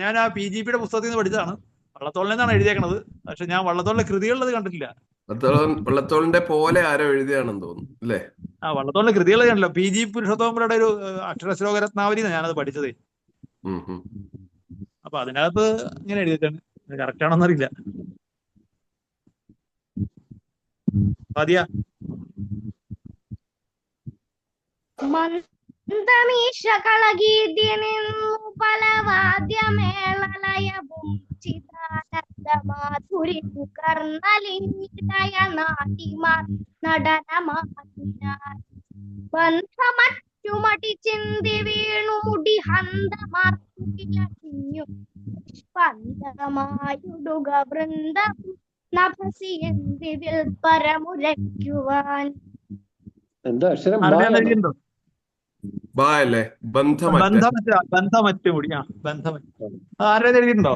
ഞാൻ ആ PGP-യുടെ പുസ്തകത്തിൽ നിന്ന് പഠിച്ചതാണ്. വള്ളത്തോളിൽ നിന്നാണ് എഴുതിയേക്കണത്. പക്ഷെ ഞാൻ വള്ളത്തോളിലെ കൃതികളിൽ കണ്ടിട്ടില്ല. വള്ളത്തോളിന്റെ പോലെ ആരോ എഴുതിയാണെന്ന് തോന്നുന്നു അല്ലേ? വള്ളത്തോളിലെ കൃതികൾ കണ്ടല്ലോ. PG പുരുഷോത്തമരുടെ ഒരു അക്ഷരശ്ലോക രത്നാവലി ഞാനത് പഠിച്ചതേ. അപ്പൊ അതിനകത്ത് ഇങ്ങനെ എഴുതിയിട്ടാണ്. കറക്റ്റ് ആണെന്നറിയില്ല. മന്ദമീശകളഗീതിനിന്നു പല വാദ്യമേളലയവും ചിദാനന്ദമാധുരിൻ കർണലിംഗിതയനാദിമാർ നടനമാടിനാർ. ബന്ധമറ്റുമടി ചിന്തി വീണു മുടി ഹന്തമാർക്കുകിലഞ്ഞു സ്പന്ദമായുടുക വൃന്ദം നഭസി എന്തിവിൽ പരമുരയ്ക്കുവാൻ. എന്താ അക്ഷരം? അല്ലേ? ബന്ധമറ്റുമുടി. ആരെ എഴുതിയിട്ടുണ്ടോ?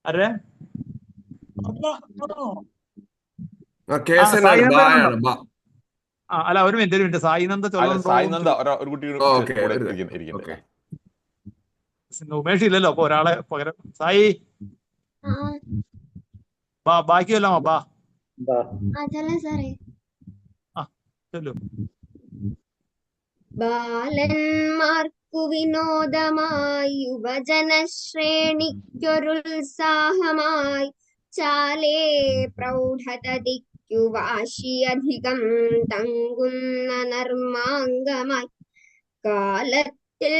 ആരെ? അല്ല ഒരു മിനിറ്റ് സായിനന്ദ ഒരു കുട്ടി ഉമേഷ് ഇല്ലല്ലോ. അപ്പൊ ഒരാളെ പകരം സായി ബാക്കിയല്ലോ. ബാലന്മാർക്കു വിനോദമായി യുവജനശ്രേണിക്കൊരുത്സാഹമായി ചാലേ പ്രൗഢതതിക്കു വാശിയധികം തങ്കുന്ന നർമാംഗമായി കാലത്തിൽ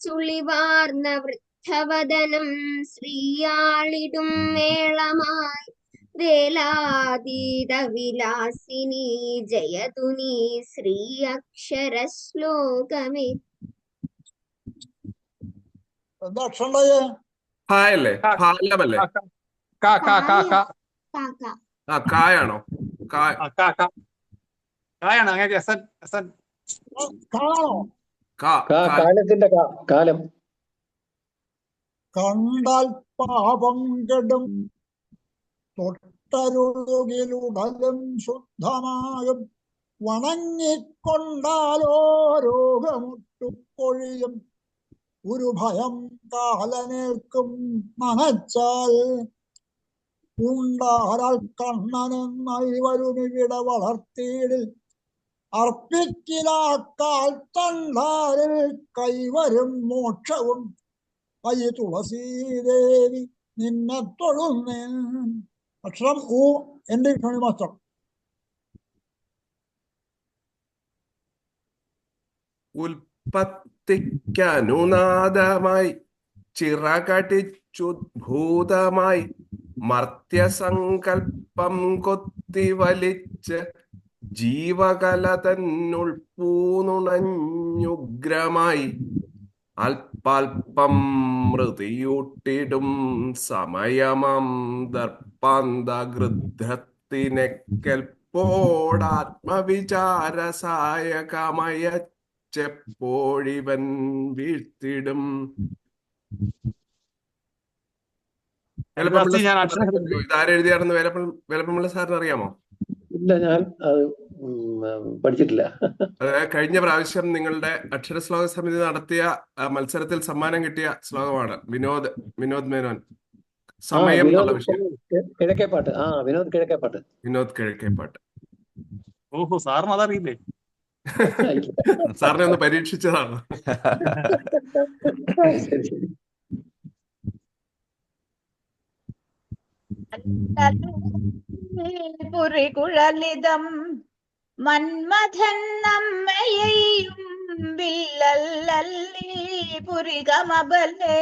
ചുളിവാർന്ന വൃദ്ധവദനം ശ്രീയാളിടും മേളമായി വേലാതീത വിലാസിനി ജയതുനി ശ്രീ അക്ഷര ശ്ലോകമേ. കായാണോ? കായാണ്. കാലത്തിന്റെ കാലം. കണ്ടാൽ പാപം കെടും തൊട്ടരുളുകിലുടലും ശുദ്ധമായും വണങ്ങിക്കൊണ്ടാലോ രോഗമുട്ടുപൊഴിയും ഒരു ഭയം കാലനേൽക്കും നനച്ചാൽ ഉണ്ടാരാൽ കണ്ണനെന്നായി വരുമിവിട വളർത്തിയിടിൽ അർപ്പിക്കിലാക്കാൽ തണ്ടാരിൽ കൈവരും മോക്ഷവും കൈ തുളസീദേവി നിന്നെ തൊഴുന്നേ. അക്ഷരം ഊ. എന്റെ മാസ്റ്റർ. ഉൽപ്പത്തിക്കനുനാദമായി ചിറകടിച്ചുയർന്ന അച്യുദ്ഭൂതമായി മർത്യസങ്കൽപ്പം കൊത്തിവലിച്ച് ജീവകല തന്നുൾപ്പൂനുണഞ്ഞുഗ്രമായി അല്പാൽപ്പം മൃതിയൂട്ടിടും സമയമം ദർപ്പാന്തഗൃദ്ധത്തിനെക്കൽപ്പോടാത്മവിചാരസായകമയച്ചെപ്പോഴിവൻ വീഴ്ത്തിടും. വേലപ്പമുള്ള ഞാൻ സാറിന് ഇതാരെഴുതിയാണെന്ന് വേലപ്പമുള്ള സാറിന് അറിയാമോ? ഇല്ല, ഞാൻ അത് പഠിച്ചിട്ടില്ല. കഴിഞ്ഞ പ്രാവശ്യം നിങ്ങളുടെ അക്ഷരശ്ലോക സമിതി നടത്തിയ മത്സരത്തിൽ സമ്മാനം കിട്ടിയ ശ്ലോകമാണ്. വിനോദ് മേനോൻ, സമയം എന്നുള്ള വിഷയം. കിഴക്കേപ്പാട്ട്. വിനോദ് കിഴക്കേപ്പാട്ട്. വിനോദ് കിഴക്കേപ്പാട്ട്. ഓഹോ, സാറിന് അതറിയില്ലേ? സാറിനെ ഒന്ന് പരീക്ഷിച്ചതാണ്. ശരി ശരി. പുരികുഴലിതം മന്മഥൻ നമ്മയെയും വില്ലല്ലല്ലി പുരികമബലേ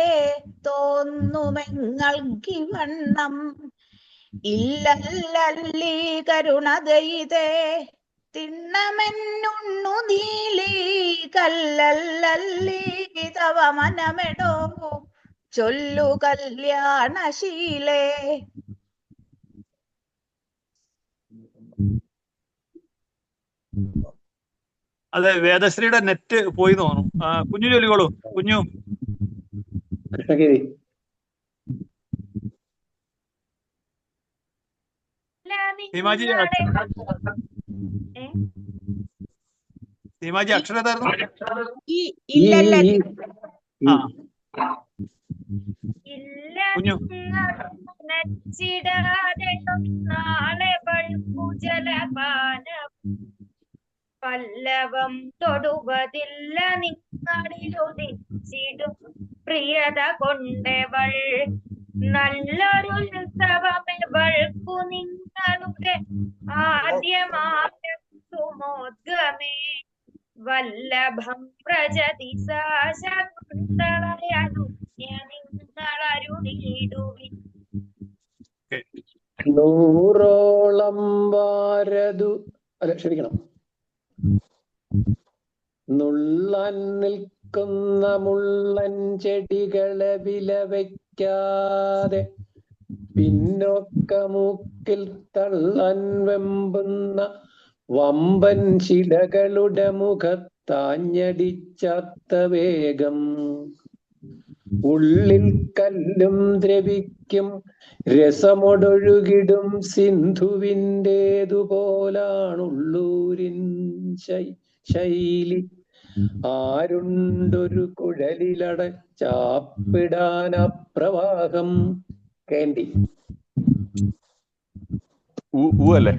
തോന്നുമെങ്ങൾക്കിവണ്ണം ഇല്ലല്ലല്ലി കരുണദയിതേ തിണ്ണമെന്നുണ്ണു നീലി കല്ലല്ലല്ലി തവ മനമെടോ ചൊല്ലു കല്യാണശീലേ. അതെ, വേദശ്രീയുടെ നെറ്റ് പോയി തോന്നുന്നു. കുഞ്ഞു ചൊല്ലിക്കോളൂ. കുഞ്ഞു. കൃഷ്ണഗിരി. സീമാജി അക്ഷരതായിരുന്നു. കുഞ്ഞു. പല്ലവം തൊടുവതില്ല നിങ്ങളിലുദിച്ചിടും പ്രിയത കൊണ്ടവൾ നല്ലൊരു ഉത്സവമെവൾക്കു നിങ്ങളുടെ ആദ്യമായ സുമോദ്ഗമേ വല്ലഭം പ്രജതി നിങ്ങളരുളിടുവിൻ. നൂറോളം വാരതു ക്ഷമിക്കണം നുള്ളാൻ നിൽക്കുന്ന മുള്ളൻ ചെടികളെ വില വയ്ക്കാതെ പിന്നോക്കമൂക്കിൽ തള്ളാൻ വെമ്പുന്ന വമ്പൻ ശിലകളുടെ മുഖത്താഞ്ഞടിച്ചാത്ത വേഗം ഉള്ളിൽ കല്ലും ദ്രവിക്കും രസമൊടൊഴുകിടും സിന്ധുവിൻ്റേതുപോലാണുള്ളൂരിൻ ശൈലി ആരുണ്ടൊരു കുഴലിലടച്ചാപ്പിടാനപ്രവാഹം. കേണ്ടി. അല്ലേ?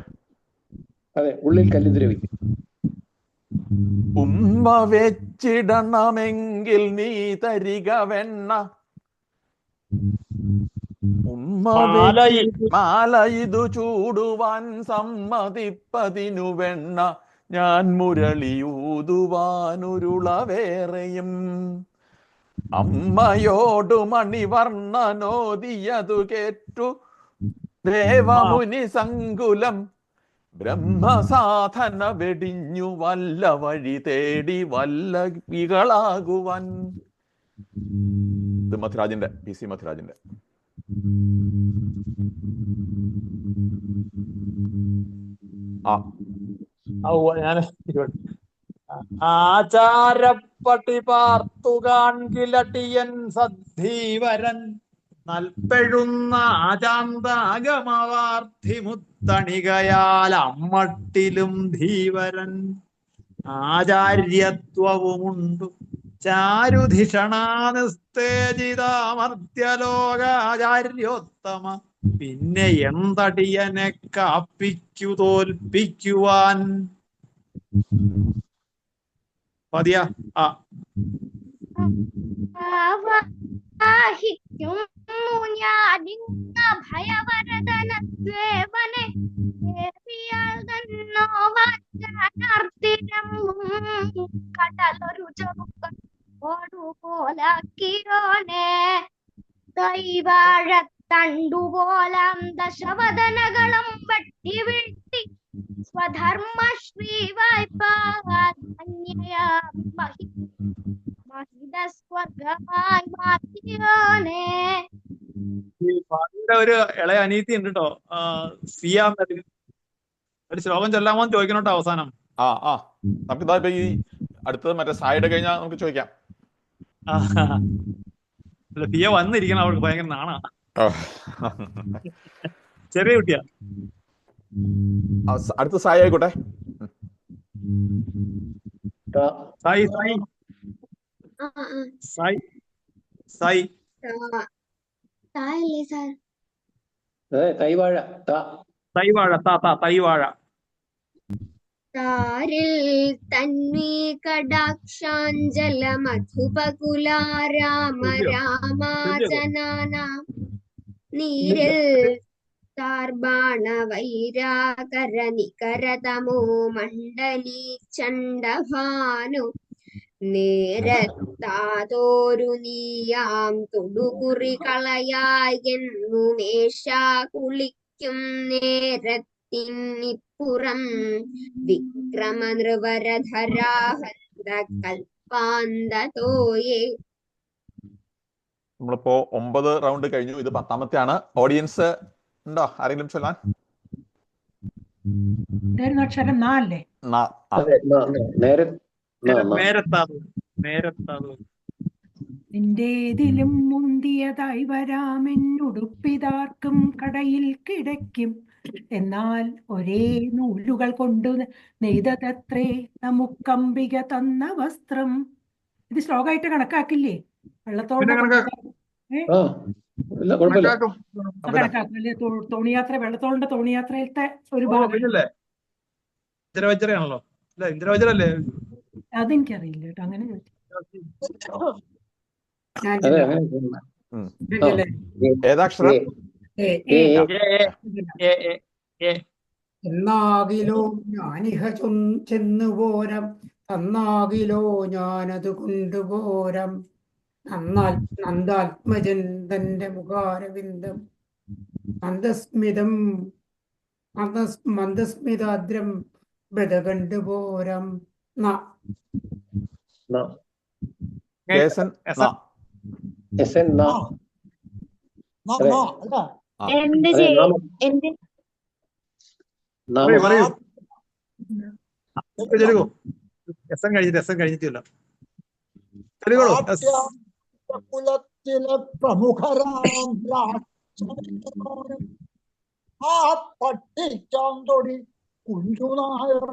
അതെ, ഉള്ളിൽ കല്ല് ദ്രവിക്കും. ഉമ്മ വെച്ചിടണമെങ്കിൽ നീ തരിക വെണ്ണ മാല ഇതു ചൂടുവാൻ സമ്മതിപ്പതിനു വെണ്ണ ഞാൻ മുരളിയൂതുവാനുരുള വേറെയും അമ്മയോടു മണിവർണ്ണനോദിയതു കേറ്റു ദേവമുനി സങ്കുലം ബ്രഹ്മസാധന വെടിഞ്ഞു വല്ല വഴി തേടി വല്ല വികളാകുവാൻ. ഇത് മധുരാജിന്റെ, PC മധുരാജിന്റെ. ഞാൻ ആചാരപ്പട്ടി പാർത്തു കാൺകിലട്ടിയൻ സദ്ധീവരൻ നൽപ്പെഴുന്ന ആചാന്താഗമവാർത്ഥി മുത്തണികയാൽ അമ്മട്ടിലും ധീവരൻ ആചാര്യത്വവുമുണ്ടു ചാരുധിഷണാനിസ്തേജിതാമർത്യലോകാചാര്യോത്തമ പിന്നെ എന്തടിയനെ കാപ്പിക്കു തോൽപ്പിക്കുവാൻ. മതിയാ? ഭയവരതനേവനെ കടലൊരു ചോടുപോലാക്കിയോനെ കൈവാഴത്തണ്ടുപോലാം ദശവദനകളം വട്ടി വീഴ്ത്തി സ്വധർമ്മ ശ്രീവായ്പാൽ മഹിതസ്വർഗമായി മാറ്റിയോനെ. ഈ സ്വാതിയുടെ ഒരു ഇളയ അനീതി ഉണ്ട് കേട്ടോ, സിയ എന്നൊരു ഒരു ശ്ലോകം ചൊല്ലാമോ എന്ന് ചോദിക്കണോട്ടോ അവസാനം. നമുക്കിതാ ഇപ്പൊ ഈ അടുത്തത് മറ്റേ സായിയുടെ കഴിഞ്ഞാൽ നമുക്ക് ചോദിക്കാം. അല്ല, സിയ വന്നിരിക്കണം, അവൾക്ക് ഭയങ്കര നാണാ, ചെറിയ കുട്ടിയാ. അടുത്ത സായി ആയിക്കോട്ടെ. സായി സായി സായി സായി തായല്ലേ സാർ? കൈവാഴ തൈവാഴ തൈവാഴ. താരിൽ തന്വീ കടാക്ഷാഞ്ജല മധുപകുലാ രാമ രാമാജനാനാം നീരിൽ താർബാണ വൈരാകര നികരതമോ മണ്ഡലീ ചണ്ഡഭാനു നേരത്താതോരു നീയാം തൊടുകുറി കളയായെന്നുമേഷാ കുളിക്കും നേരത്തിനിപ്പുറം വിക്രമ നൃവരധരാഹന്ത കൽപ്പാന്തതോയേ. നമ്മളിപ്പോ 9 റൗണ്ട് കഴിഞ്ഞു, ഇത് 10ാമത്തെയാണ്. ഓഡിയൻസ് ഉണ്ടോ ആരെങ്കിലും ചൊല്ലാൻ? അക്ഷരം നാ അല്ലേ? നിന്റേതിലും മുന്തിയതായി വരാമെന്നുടുപ്പിതാർക്കും കടയിൽ കിടക്കും. എന്നാൽ ഒരേ നൂലുകൾ കൊണ്ട് നെയ്തതത്രേ നമുക്കംബിക തന്ന വസ്ത്രം. ഇത് ശ്ലോകമായിട്ട് കണക്കാക്കില്ലേ? വെള്ളത്തോടെ കണക്കാക്കും അല്ലേ? തോണിയാത്ര, വെള്ളത്തോളിന്റെ തോണിയാത്രയിലത്തെ ഒരു ഭാഗം. ഇന്ദ്രവജ്രയാണല്ലോ, അല്ല ഇന്ദ്രവജ്രല്ലേ? അതെനിക്കറിയില്ല കേട്ടോ, അങ്ങനെ ഏതാക്ഷരം? എന്നാകിലോ ഞാനിഹ ചെന്നുപോരം, തന്നാകിലോ ഞാനത് കൊണ്ടുപോരം. നന്നാൽ നന്ദാത്മജൻ തന്റെ മുഖാരവിന്ദം മന്ദസ്മിതം മന്ദസ്മിതാദ്രം ബദ കണ്ടുപോരം. കഴിഞ്ഞിട്ടില്ല. കുലത്തിലെ പ്രമുഖരാം ആ പട്ടിക്കാന്തൊടി കുഞ്ചുനായർ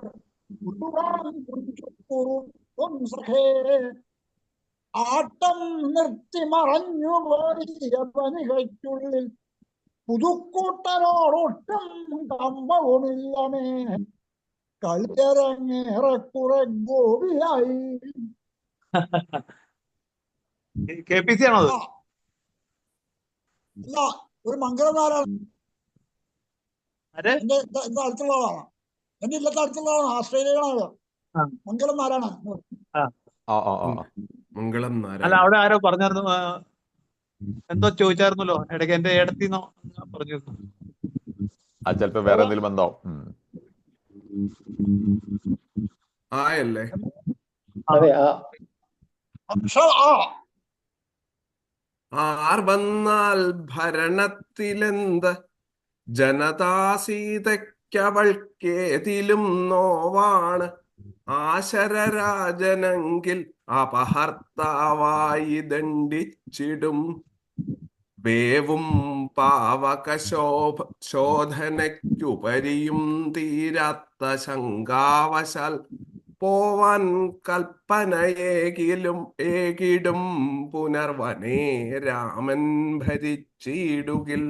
ആട്ടം നിർത്തി മറഞ്ഞു പോയ പനികയ്ക്കുള്ളിൽ പുതുക്കൂട്ടരോടൊട്ടും കമ്പവുമില്ലമേ. കളിയരങ്ങേറെക്കുറെ ഗോപിയായി. KPC ആണോ? അല്ല, ഒരു മംഗളനാരായണ എന്റെ അടുത്തുള്ള ആളാണ്, എന്റെ ഇല്ലത്തെ അടുത്തുള്ള ആളാണ്, ആസ്ട്രേലിയയിലാണ്. മംഗളം നാരായണ. അല്ല, അവിടെ ആരോ പറഞ്ഞായിരുന്നു, എന്തോ ചോദിച്ചായിരുന്നല്ലോ ഇടയ്ക്ക്, എന്റെ ഏടത്തിന്നോ പറഞ്ഞിരുന്നു. ചിലപ്പോ വേറെ എന്തെങ്കിലും ബന്ധമാവും. ആയല്ലേ? ആർ വന്നാൽ ഭരണത്തിലെന്ത് ജനതാസീതയ്ക്കവൾക്കേതിലും നോവാണ്. ആശരരാജനെങ്കിൽ അപഹർത്താവായി ദണ്ഡിച്ചിടും. വേവും ശോധനയ്ക്കുപരിയും തീരാത്ത ശങ്കാവശാൽ പോവാൻ കൽപ്പനയേകിടും പുനർവനേ രാമൻ ഭരിച്ചിടുകിൽ.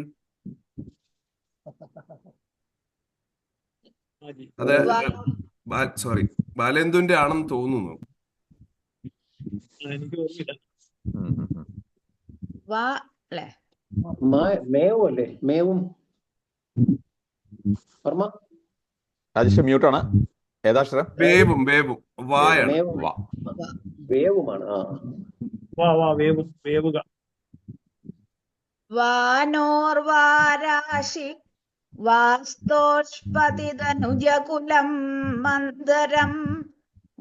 അത് സോറി, ബാലേന്ദുവിന്റെ ആണെന്ന് തോന്നുന്നു. എനിക്ക് ഓർമ്മയില്ല. മേവും രാജേഷ് മ്യൂട്ടാണ്. ഏതാക്ഷരം? വേവും വായാണ്. വേവുമാണ്. വേവുക. വാനോർവാരാശി വാസ്തോഷ്പതിതനുജകുലം മന്ദരം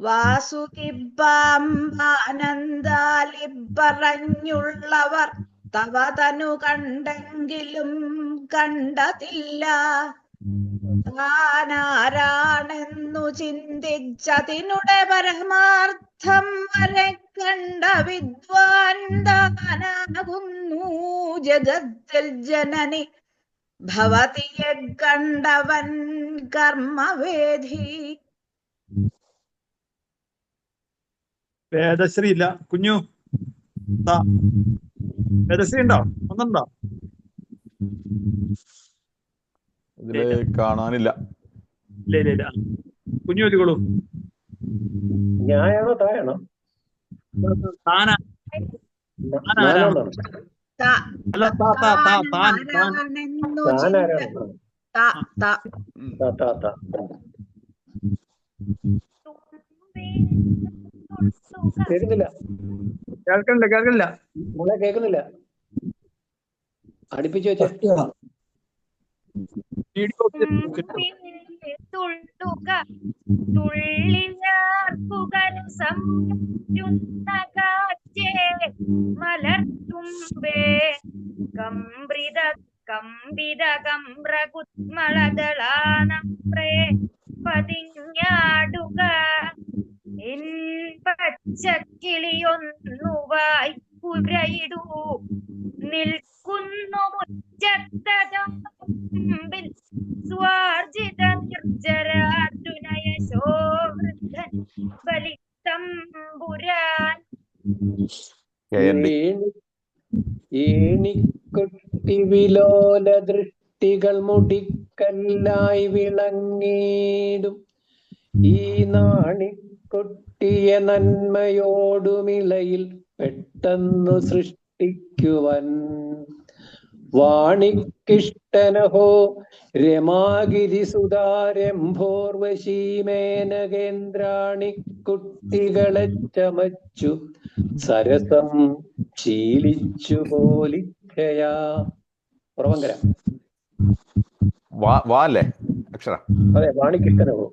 വാസുകിപ്പാമ്പാനന്ദാലിപ്പറഞ്ഞുള്ളവർ തവ തനു കണ്ടെങ്കിലും കണ്ടതില്ല. താനാരാണെന്നു ചിന്തിച്ചതിനുടെ പരമാർത്ഥം വരെ കണ്ട വിദ്വാൻ താനാകുന്നു ജഗത്തിൽ ജനനി ഭവതിയെ കണ്ടവൻ കർമ്മവേദി. വേദശ്രീ ഇല്ല. കുഞ്ഞു വേദശ്രീ ഉണ്ടോ? ഒന്നുണ്ടോ? ഇതില് കാണാനില്ല. ഇല്ല ഇല്ല ഇല്ല. കുഞ്ഞു എഴുതിക്കോളൂ. ഞാനാണോ തായാണോ? താനാ ഞാനാണോ? അല്ല താൻ താനാരാണോ? കേൾക്കുന്നില്ല. കേൾക്കണില്ല. മോളെ കേൾക്കുന്നില്ല. അടുപ്പിച്ച് വെച്ചേ. മലർത്തുമ്പേ കമ്പിത കമ്പ്രകുത്മളദളാനപ്രേ പതിഞ്ഞാടുക എൻ പച്ചക്കിളിയൊന്നുവായി പുരയിടൂ നിൽക്കുന്നു മുറ്റത്തമ്പിൽ സ്വാർജിത നിർജരാർജുനയശോ വൃദ്ധൻ ബലിത്തമ്പുരാൻ. ഏണിക്കൊട്ടി വിലോല ദൃഷ്ടികൾ മുടിക്കല്ലായി വിളങ്ങിടും ഈ നാണിക്കൊട്ടിയ നന്മയോടുമിളയിൽ പെട്ടെന്നു സൃഷ്ടിക്കുവൻ വാണിക്കിഷ്ടനഹോ രമാഗിരി സുതാരംഭോർവശീമേനകേന്ദ്രാണി കുട്ടികളെ ചമച്ചു സരസം ശീലിച്ചു പോലിക്കയാ. പുറവങ്കര. അല്ലേ അക്ഷര? അതെ, വാണിക്കിഷ്ടനഹോ.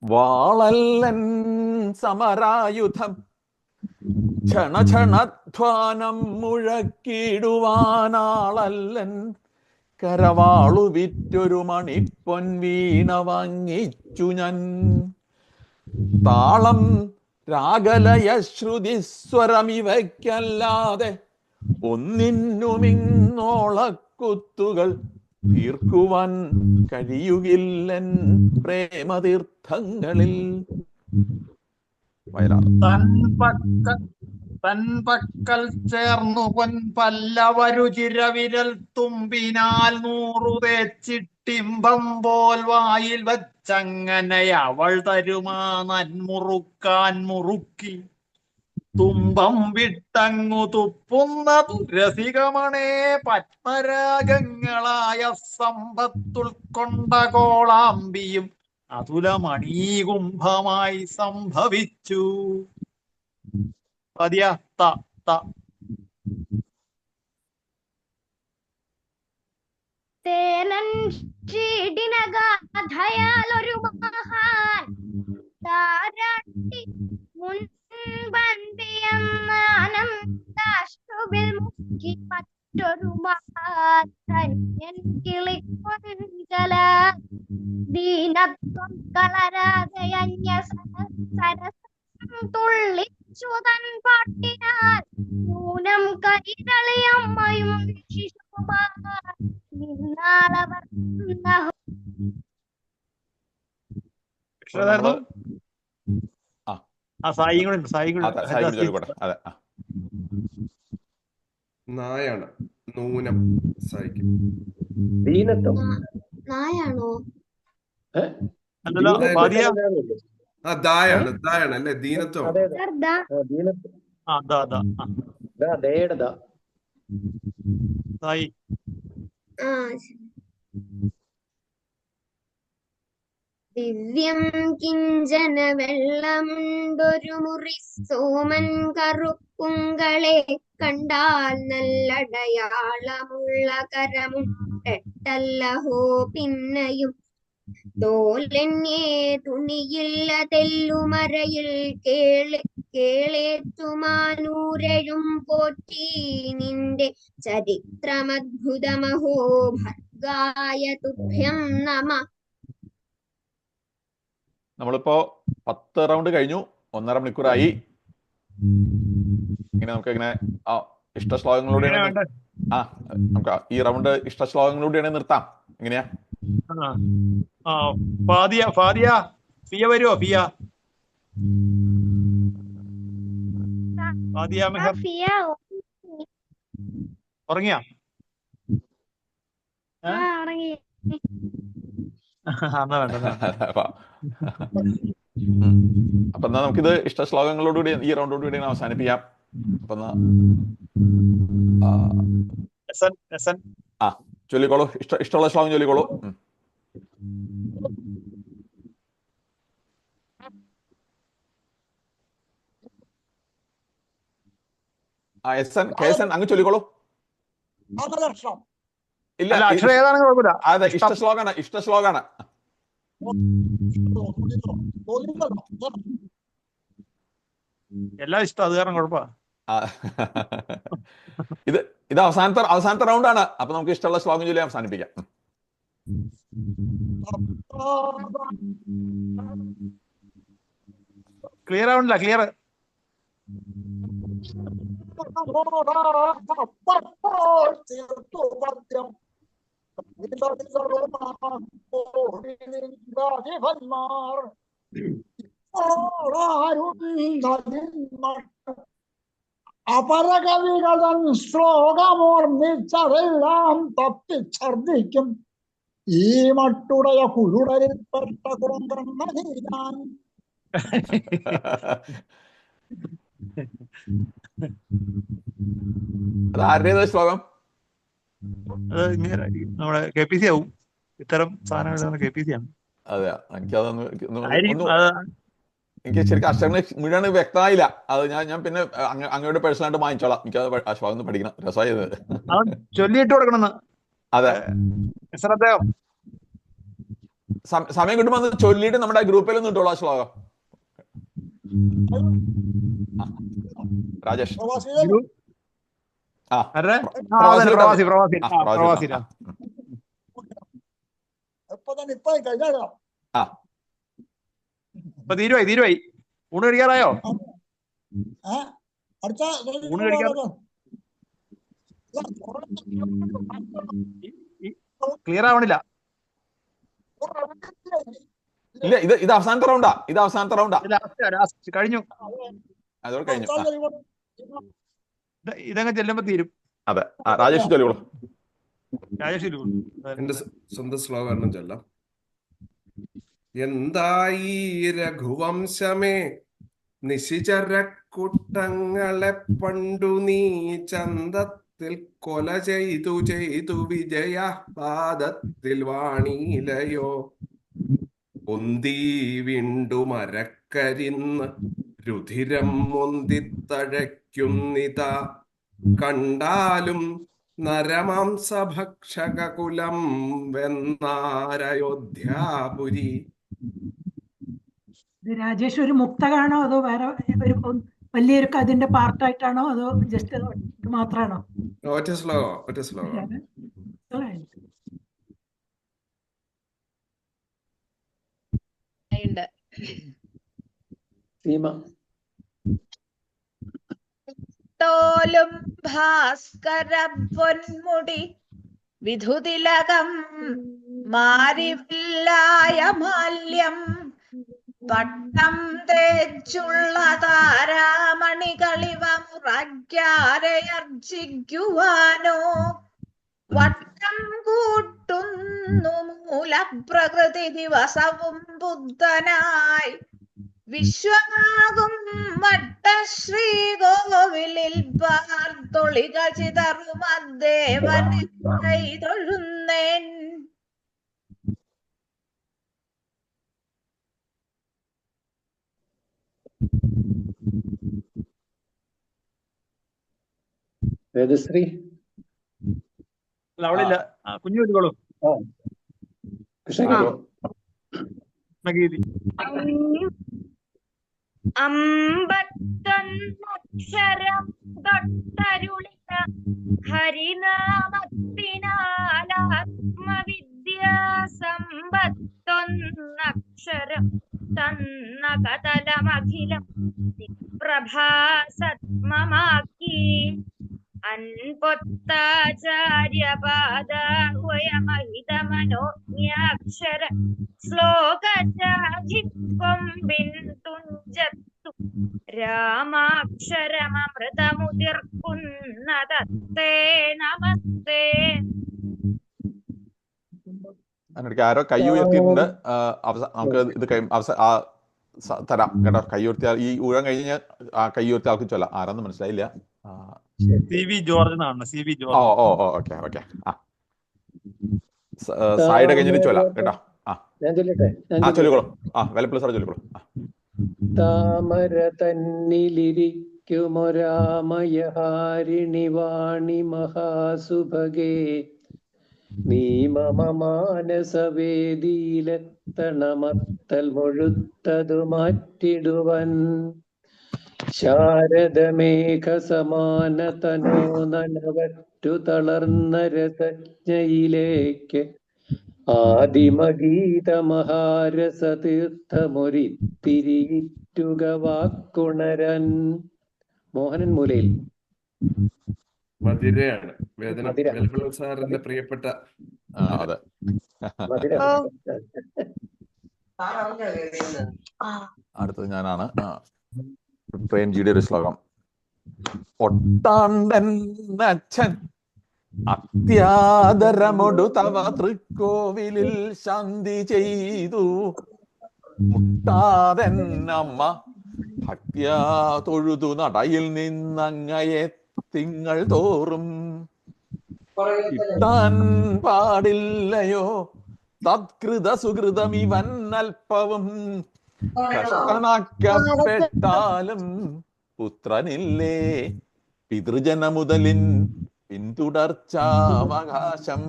വാളല്ലൻ സമരായുധം ക്ഷണക്ഷണധ്വാനം മുഴക്കിടുവാനാളല്ലൻ കരവാളു വിറ്റൊരു മണിപ്പൊൻ വീണ വാങ്ങിച്ചു ഞാൻ. താളം രാഗലയ ശ്രുതിസ്വരമിവയ്ക്കല്ലാതെ ഒന്നിന്നുമിന്നോളക്കുത്തുകൾ തീർക്കുവാൻ കഴിയുകില്ലൻ പ്രേമതീർത്ഥങ്ങളിൽ. തൻപക്കൽ ചേർന്നു പൊൻപല്ലവരുചിരവിരൽ തുമ്പിനാൽ 100 തേച്ചിട്ടിമ്പം പോൽ വായിൽ വച്ചങ്ങനെ അവൾ തരുമാ നന്മുറുക്കാൻ മുറുക്കി തുമ്പം വിട്ടങ്ങു തുപ്പുന്ന രസികമണേ പത്മരാഗങ്ങളായ സമ്പത്തുൾക്കൊണ്ട കോളാമ്പിയും അതുലമണീകുംഭമായി സംഭവിച്ചു. തേനൻ ചീടിനഗാധയാലൊരു മഹാൻ താരാട്ടി മുൻപന്തിയെന്നാനന്ദാശ്രുവിൽ മുക്കി മറ്റൊരു മഹാധന്യൻ കിളിക്കൊഞ്ചല ദീനത്വം കളരാതെയഞ്ഞ സരസം തുള്ളിച്ചു തൻ പാട്ടിനാൽ നൂനം കൈകളിയമ്മയും ശിശുമാർ നിന്നാളവർ നായാണ് നൂനം സായിക്കും. ദീനത്വം നായാണോ? ദായാണ് അല്ലേ? ദീനത്വം. ദിവ്യം കിഞ്ചന വെള്ളമുണ്ടൊരു മുറി സോമൻ കറുപ്പുങ്കളെ കണ്ടാൽ നല്ലടയാളമുള്ള കരമുട്ടല്ലഹോ പിന്നെയും തോലെന്നേ തുണിയില്ല തെല്ലുമരയിൽ കേളേറ്റുമാനൂരഴും പോറ്റി നിന്റെ ചരിത്രമദ്ഭുതമഹോ ഭർഗായ തുഭ്യം നമ. നമ്മളിപ്പോ 10 റൗണ്ട് കഴിഞ്ഞു, 1.5 മണിക്കൂറായി. ഇങ്ങനെ നമുക്ക് ഇങ്ങനെ ഇഷ്ടശ്ലോകങ്ങളിലൂടെ നമുക്ക് ഈ റൗണ്ട് ഇഷ്ടശ്ലോകങ്ങളിലൂടെയാണ് നിർത്താം. എങ്ങനെയാ? ഫിയ വരുമോ? ഫിയ മെഹർ ഉറങ്ങിയാ? അപ്പൊ എന്നാ നമുക്കിത് ഇഷ്ടശ്ലോകങ്ങളോടുകൂടി ഈ റൗണ്ടോടുകൂടി അവസാനിപ്പിക്കാം. അപ്പൊ ചൊല്ലിക്കോളൂ, ഇഷ്ടമുള്ള ശ്ലോകം ചൊല്ലിക്കോളൂ. അങ്ങ് ചൊല്ലിക്കോളൂ. ഇല്ല, അതെ, ഇഷ്ടശ്ലോകാണ്. എല്ലാം ഇഷ്ടം, അത് കാരണം കുഴപ്പ. ഇത് അവസാനത്തെ റൗണ്ടാണ്. അപ്പൊ നമുക്ക് ഇഷ്ടമുള്ള ശ്ലോകം ചൊല്ലി അവസാനിപ്പിക്കാം. ക്ലിയർ ആവണില്ല, ക്ലിയർ. അപരകവികളൻ ശ്ലോകമോർമ്മിച്ചതെല്ലാം തപ്പിച്ഛർദിക്കും ഈ മട്ടുടയ കുരുടരിൽ പെട്ട കുറങ്കണ്ണി ഞാൻ. ആരുടേത് ശ്ലോകം? നമ്മുടെ KPC ആവും. ഇത്തരം സാധനങ്ങൾ KPC ആണ്. അതെ, എനിക്ക് ശരിക്കും അക്ഷരങ്ങൾ മുഴുവൻ വ്യക്തമായില്ല. അത് ഞാൻ പിന്നെ അങ്ങോട്ട് പേഴ്സണലായിട്ട് വാങ്ങിച്ചോളാം. എനിക്ക് ആ ശ്ലോകം ഒന്ന് പഠിക്കണം. രസമായത് ചൊല്ലിയിട്ട് കൊടുക്കണം. അതെ, സമയം കിട്ടുമ്പോ അത് ചൊല്ലിയിട്ട് നമ്മുടെ ഗ്രൂപ്പിൽ ഒന്ന് ഇട്ടോളൂ ആ ശ്ലോകം. രാജേഷ് തീരുവായി. ഊണ് കഴിക്കാറായോ? ഊണ് കഴിക്കാറോ? ക്ലിയർ ആവണില്ല. ഇല്ല, ഇത് അവസാനത്തെ റൗണ്ടാ. കഴിഞ്ഞു. അതോടെ കഴിഞ്ഞു. ഇതങ്ങ് ചെല്ലുമ്പോ തീരും. അതെ, രാജേഷ് ചൊല്ലിക്കോളൂ. എന്റെ സ്വന്തം ശ്ലോകം ചൊല്ലാം. എന്തായി രഘുവംശമേ നിശിചരക്കുട്ടങ്ങളെ പണ്ടു നീ ചന്തത്തിൽ കൊല ചെയ്തു വിജയ പാദത്തിൽ വാണിലയോ ഒന്തി വീണ്ടു മരക്കരിന്ന് രുധിരം മൊന്തിത്തഴയ്ക്കുന്നിതാ കണ്ടാലും നരമാംസഭക്ഷകുലം വെന്നാരയോധ്യാപുരി. രാജേഷ് ഒരു മുക്തകാണോ അതോ വേറെ ഒരു വലിയൊരു അതിന്റെ പാർട്ടായിട്ടാണോ അതോ ജസ്റ്റ് മാത്രമാണോ? ഒറ്റ ശ്ലോകം. തോലും ഭാസ്കര പൊന്മുടി വിധുതിലകം മാരിവില്ലായ മാല്യം പട്ടം തേച്ചുള്ള താരാമണികളിവ മുറയ്ക്കാരയർജിക്കുവാനോ വട്ടം കൂട്ടുന്നു മൂലപ്രകൃതി ദിവസവും ബുദ്ധനായി വിശ്വമാകും മട്ടശ്രീകോവിലിൽ പാർത്തൊളിക ചിതറുമദ്ദേവനെ കൈതൊഴുന്നേൻ. വേദശ്രീ. അല്ല അവളില്ല. കുഞ്ഞു എഴുതിക്കോളൂ. ആ കൃഷ്ണഗീതി. കൃഷ്ണഗീതി. അമ്പത്തൊന്നക്ഷരം തൊട്ടരുളിയ ഹരിനാമത്തിനാലാത്മവിദ്യാസമ്പത്തൊന്നക്ഷരം തന്ന കതലമഖിലം പ്രഭാസത്മമാക്കി അൻപൊത്താചാര്യപാദാഹ്വയമഹിതമനോജ്ഞാക്ഷര ശ്ലോകചാജിക്കൊമ്പിൻ തുഞ്ചത്തു രാമാക്ഷരമൃതമുതിർക്കുന്നതത്തേ നമസ്തേ. അതിനിടയ്ക്ക് ആരോ കൈ ഉയർത്തിയിട്ടുണ്ട്. നമുക്ക് ഇത് തരാം കേട്ടോ. കൈ ഉയർത്തിയാൽ ഈ ഊഴം കഴിഞ്ഞ് ആ കൈ ഉയർത്തിയ ആൾക്ക് ചൊല്ലാം. ആരാന്ന് മനസ്സിലായില്ല. CV ജോർജ് എന്നാണ്. CV George. ഓക്കെ. സായിയുടെ കഴിഞ്ഞിട്ട് ചൊല്ലാം കേട്ടോ. ഞാൻ ചൊല്ലട്ടെ. ചൊല്ലിക്കോളൂ. വെലപ്പിള്ള സാറ് ചൊല്ലിക്കോളൂ. താമര തന്നിലിരിക്കുമൊരാമയഹാരിണി വാണി മഹാസുഭഗേ നീ മമ മാനസവേദിയിലെത്തണമത്തൽ മുഴുത്തതു മാറ്റിടുവൻ ശാരദമേഘ സമാനതനോ നനവറ്റു തളർന്ന രസജ്ഞയിലേക്ക് ആദിമഗീത മഹാരസതീർത്ഥമൊരിത്തിരിയിട്ടുക വാക്കുണരൻ. മോഹനൻ മൂലയിൽ. മധുരയാണ് വേദന. വെൽപ്പിള്ള സാറിന്റെ പ്രിയപ്പെട്ട. അതെ. അടുത്തത് ഞാനാണ്. പ്രേംജിയുടെ ഒരു ശ്ലോകം. ഒട്ടാണ്ടൻ അച്ഛൻ അത്യാദരമൊടു തവ തൃക്കോവിലിൽ ശാന്തി ചെയ്തു മുട്ടാതെന്നമ്മ ഭക്യാ തൊഴുതു നടയിൽ നിന്നങ്ങയെ തിങ്കൾ തോറും കിട്ടാൻ പാടില്ലയോ തത്കൃത സുഹൃതമിവൻ അല്പവും കഷ്ടനാക്കപ്പെട്ടാലും പുത്രനില്ലേ പിതൃജന മുതലിൻ പിന്തുടർച്ചാവകാശം.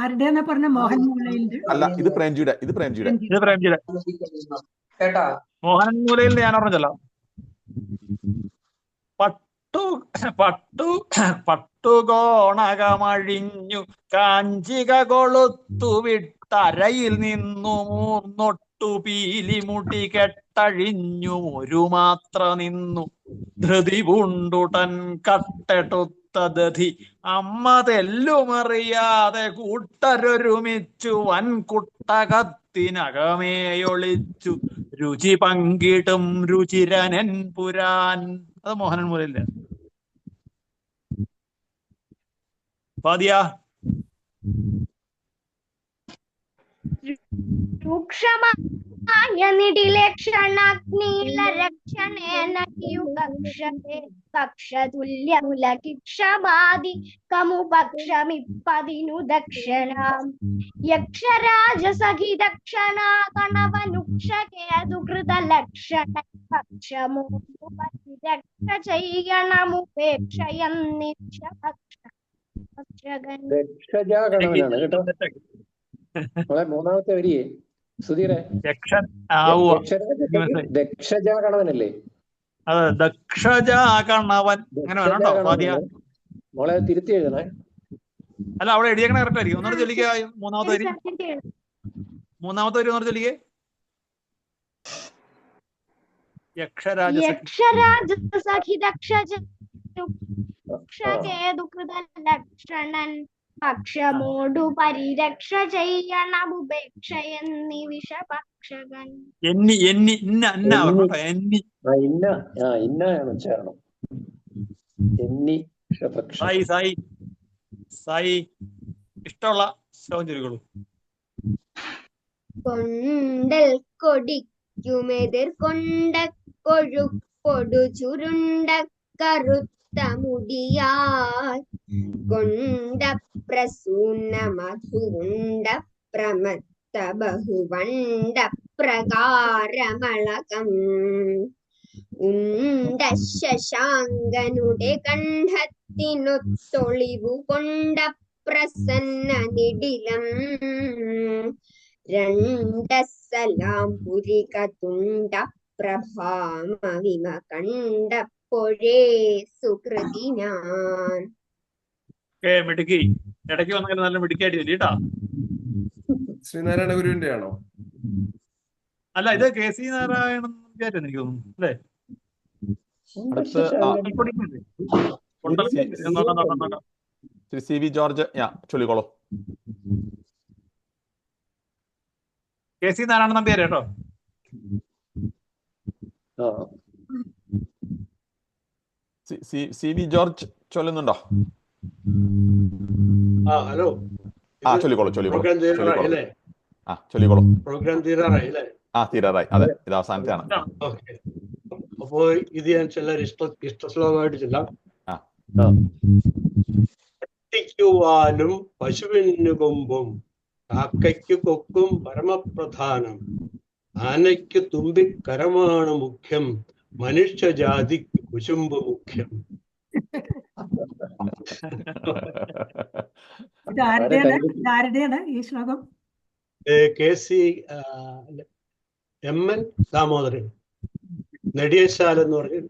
ആരുടെയെന്നാ പറഞ്ഞ? മോഹൻ മൂലയിലിന്റെ അല്ല, ഇത് പ്രേംജിയുടെ. മോഹനൻ മൂലയിൽ ഞാൻ പറഞ്ഞല്ലോ. പട്ടുകോണകമഴിഞ്ഞു കാഞ്ചിക കൊളുത്തു വിട്ടരയിൽ നിന്നു മൂർന്നൊട്ടു പീലിമുടി കെട്ടഴിഞ്ഞു ഒരു മാത്ര നിന്നു ധൃതി പൂണ്ടുടൻ കട്ടെടുത്തദധി അമ്മ തെല്ലുമറിയാതെ കൂട്ടരൊരുമിച്ചു വൻകുട്ടകത്തിനകമേയൊളിച്ചു രുചി പങ്കിടും രുചിരനൻ പുരാൻ. അത് മോഹനൻ മൂലയില്ല. ഫാദിയ. സൂക്ഷ്മമായ നിടിലക്ഷണാഗ്നിലരക്ഷണേന യുഗക്ഷതേ പക്ഷതുല്യമുലകിക്ഷമാദി കമുപക്ഷമിപ്പതിനു ദക്ഷണാം യക്ഷരാജസഖി ദക്ഷണാ കണവനുക്ഷകേതുകൃതലക്ഷണ പക്ഷമോപരിരക്ഷ രക്ഷജാഗണവനാണ് കേട്ടോ. മൂന്നാമത്തെ വരിയെ സുധീരെ. ദക്ഷജാഗണവനല്ലേ? അതെ, ദക്ഷജാഗണവൻ. അങ്ങനെ വേണോ മോളെ തിരുത്തി എഴുതണേ. അല്ല, അവിടെ എഴുതിയേക്കണ കറക്റ്റ് ആയിരിക്കും. ഒന്നുകൂടെ ചൊല്ലിക്ക. മൂന്നാമത്തെ വരി ഒന്നുകൂടെ ചൊല്ലിക്കേ. യക്ഷരാജസഖി ദക്ഷജേതുകൃതലക്ഷണൻ പക്ഷമോടു പരിരക്ഷ ചെയ്യണമുപേക്ഷയെന്നി വിഷപക്ഷകൻ. ഇന്നാണ് ഉച്ചാരണം. സായി ഇഷ്ടമുള്ള ശ്ലോകം ചൊല്ലിക്കോളൂ. കൊണ്ടൽ കൊടിക്കുമെതിർ കൊണ്ട കൊഴുപ്പൊടു ചുരുണ്ട കറുത്ത മുടിയാൽ കൊണ്ട പ്രസൂന മധുരുണ്ട പ്രമത്ത ബഹുവണ്ട പ്രകാരമളകം ഉണ്ട ശശാങ്കനുടെ കണ്ഠത്തിനൊത്തൊളിവു കൊണ്ട പ്രസന്ന നിടിലം രണ്ടസലാം പുരിക തുണ്ട പ്രഭാമവിമ കണ്ടപ്പോഴേ സുകൃതി ഞാൻ. മിടുക്കി. ഇടയ്ക്ക് വന്നെങ്കിൽ നല്ല മിടുക്കിയായിട്ട് ചൊല്ലി കേട്ടാ. ശ്രീനാരായണ ഗുരുവിന്റെ ആണോ? അല്ല, ഇത് KC നാരായണൻ നമ്പ്യാരാണ് എനിക്ക് തോന്നുന്നു അല്ലേ? അടുത്ത് ശ്രീ CB ജോർജ് ചൊല്ലിക്കോളൂ. KC നാരായണൻ നമ്പ്യാര് കേട്ടോ. CB ജോർജ് ചൊല്ലുന്നുണ്ടോ? ഹലോ. ചൊല്ലിക്കോളൂ. പ്രോഗ്രാം തീരാറായില്ലേ? തീരാറായി. അതെ, ഇത് അവസാനത്തെയാണ്. അപ്പോ ഇത് ഞാൻ ചിലർ ഇഷ്ടശ്ലോകമായിട്ട് ചെല്ലാം. പട്ടിക്കുവാലും പശുവിന് കൊമ്പും കാക്കയ്ക്ക് കൊക്കും പരമപ്രധാനം ആനയ്ക്ക് തുമ്പിക്കരമാണ് മുഖ്യം മനുഷ്യജാതിക്ക് കുശുമ്പ് മുഖ്യം. ആരുടെയാണ് ഈ ശ്ലോകം? KC MN ദാമോദരൻ, നെടിയശാല എന്ന് പറഞ്ഞു.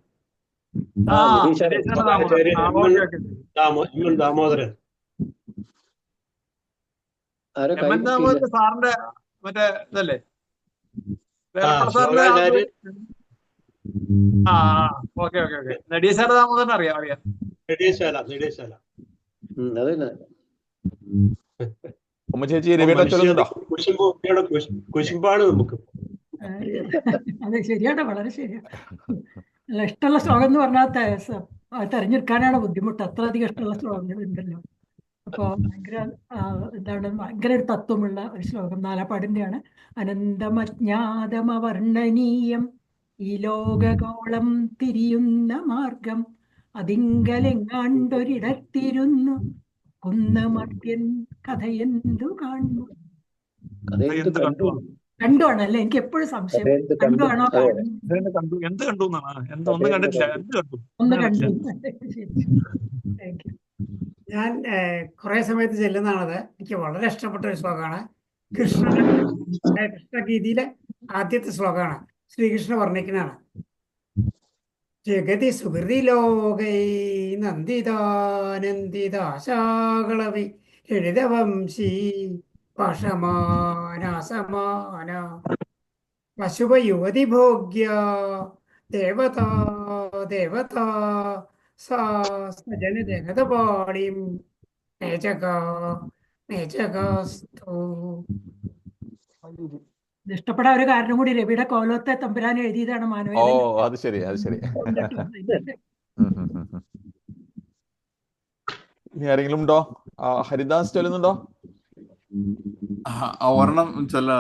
ദാമോദരൻ സാറിന്റെ മറ്റേ ഇതല്ലേ? ഓക്കെ. നെടിയശാല ദാമോദരൻ അറിയാം. നെടിയശാല ചേച്ചി രവിയുടെ ചൊല്ലുന്നുണ്ടോ? കുശുമ്പാണ് നമുക്ക്. അതെ, ശരിയാണ്, വളരെ ശരിയാണ്. അല്ല, ഇഷ്ടമുള്ള ശ്ലോകം എന്ന് പറഞ്ഞാൽ തെരഞ്ഞെടുക്കാനാണ് ബുദ്ധിമുട്ട്. അത്ര അധികം ഇഷ്ടമുള്ള ശ്ലോകങ്ങൾ ഉണ്ടല്ലോ. അപ്പോൾ ഭയങ്കര ഒരു തത്വമുള്ള ഒരു ശ്ലോകം നാലാപ്പാടിന്റെയാണ്. അനന്തമജ്ഞാതമവർണ്ണനീയം ഈ ലോകഗോളം തിരിയുന്ന മാർഗം അതിങ്കലെങ്ങാണ്ടൊരിടത്തിരുന്നു കുന്നമർത്യൻ കഥയെന്തു കാണുന്നു. കണ്ടുവാണല്ലേ? എനിക്ക് എപ്പോഴും സംശയം, കണ്ടുവാണോ ഒന്ന് കണ്ടു. ഞാൻ കുറെ സമയത്ത് ചെല്ലുന്നതാണത്. എനിക്ക് വളരെ ഇഷ്ടപ്പെട്ട ഒരു ശ്ലോകമാണ്. കൃഷ്ണഗീതിയിലെ ആദ്യത്തെ ശ്ലോകമാണ്. ശ്രീകൃഷ്ണ വർണ്ണിക്കുന്നതാണ്. ജഗതി സുഹൃതി ലോകൈ നന്ദിതാനന്ദിതാശാകളവി ലളിതവംശീ പശമാനാസമാന പശുപ യുവതി ഭോഗ്യ ദേവതാ ദേവതാ സജന ജഗതപാളിം നേചകാസ്തു. ഇഷ്ടപ്പെടാൻ ഒരു കാരണം കൂടി രവിയുടെ കോലത്തെ തമ്പുരാൻ എഴുതിയതാണ് മാനുവേൽ. അത് ശരി. ഇനി ആരെങ്കിലും ഉണ്ടോ? ഹരിദാസ് ചൊല്ലുന്നുണ്ടോ? ഒരെണ്ണം ചൊല്ല.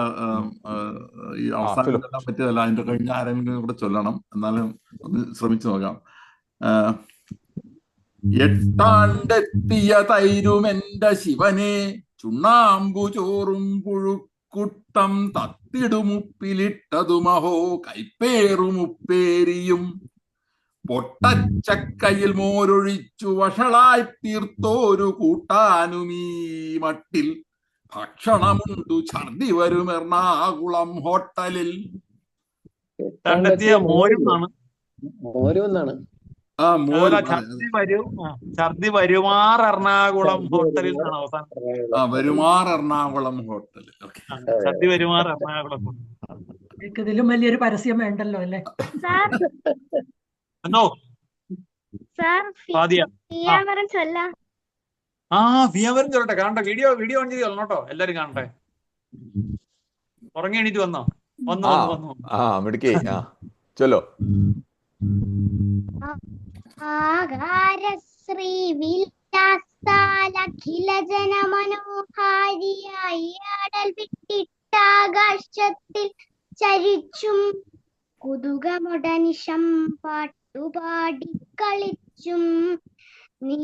ഈ അവസാനം ചൊല്ലാൻ പറ്റിയതല്ല, അതിന്റെ കഴിഞ്ഞ ആരെങ്കിലും കൂടെ ചൊല്ലണം. എന്നാലും ഒന്ന് ശ്രമിച്ചു നോക്കാം. എട്ടാണ്ടെത്തിയ തൈരുമെന്റെ ശിവനെ ചുണ്ണാമ്പു ചോറും പുഴുക്കുട്ടം തത്തിടുമുപ്പിലിട്ടതുമഹോ കൈപ്പേറുമുപ്പേരിയും പൊട്ടച്ചക്കയിൽ മോരൊഴിച്ചു വഷളായി തീർത്തോരു കൂട്ടാനുമീ മട്ടിൽ ഭക്ഷണമുണ്ടു ഛർദി വരും എറണാകുളം ഹോട്ടലിൽ. ഛർദി വരുമാർ എറണാകുളം ഹോട്ടലിൽ. വരുമാർ എറണാകുളം ഹോട്ടലിൽ. ഛർദി വരുമാർ എറണാകുളം. ഇതിലും വലിയൊരു പരസ്യം വേണ്ടല്ലോ അല്ലേ? വിയാവരം ചൊല്ലട്ടെ. കാണട്ടെ, വീഡിയോ ഓൺ ചെയ്ത് കൊള്ളണോട്ടോ. എല്ലാരും കാണട്ടെ. ഉറങ്ങി എണീറ്റ് വന്നോ? വന്നു. മിടുക്കി. ചൊല്ലോ. ആകാരശ്രീ വിലാസാലഖില ജനമനോഹാരിയായി ആടൽ വിട്ടിട്ടാകാശത്തിൽ ചരിച്ചും കുതുകമുടനിശം പാട്ടുപാടി കളിച്ചും നീ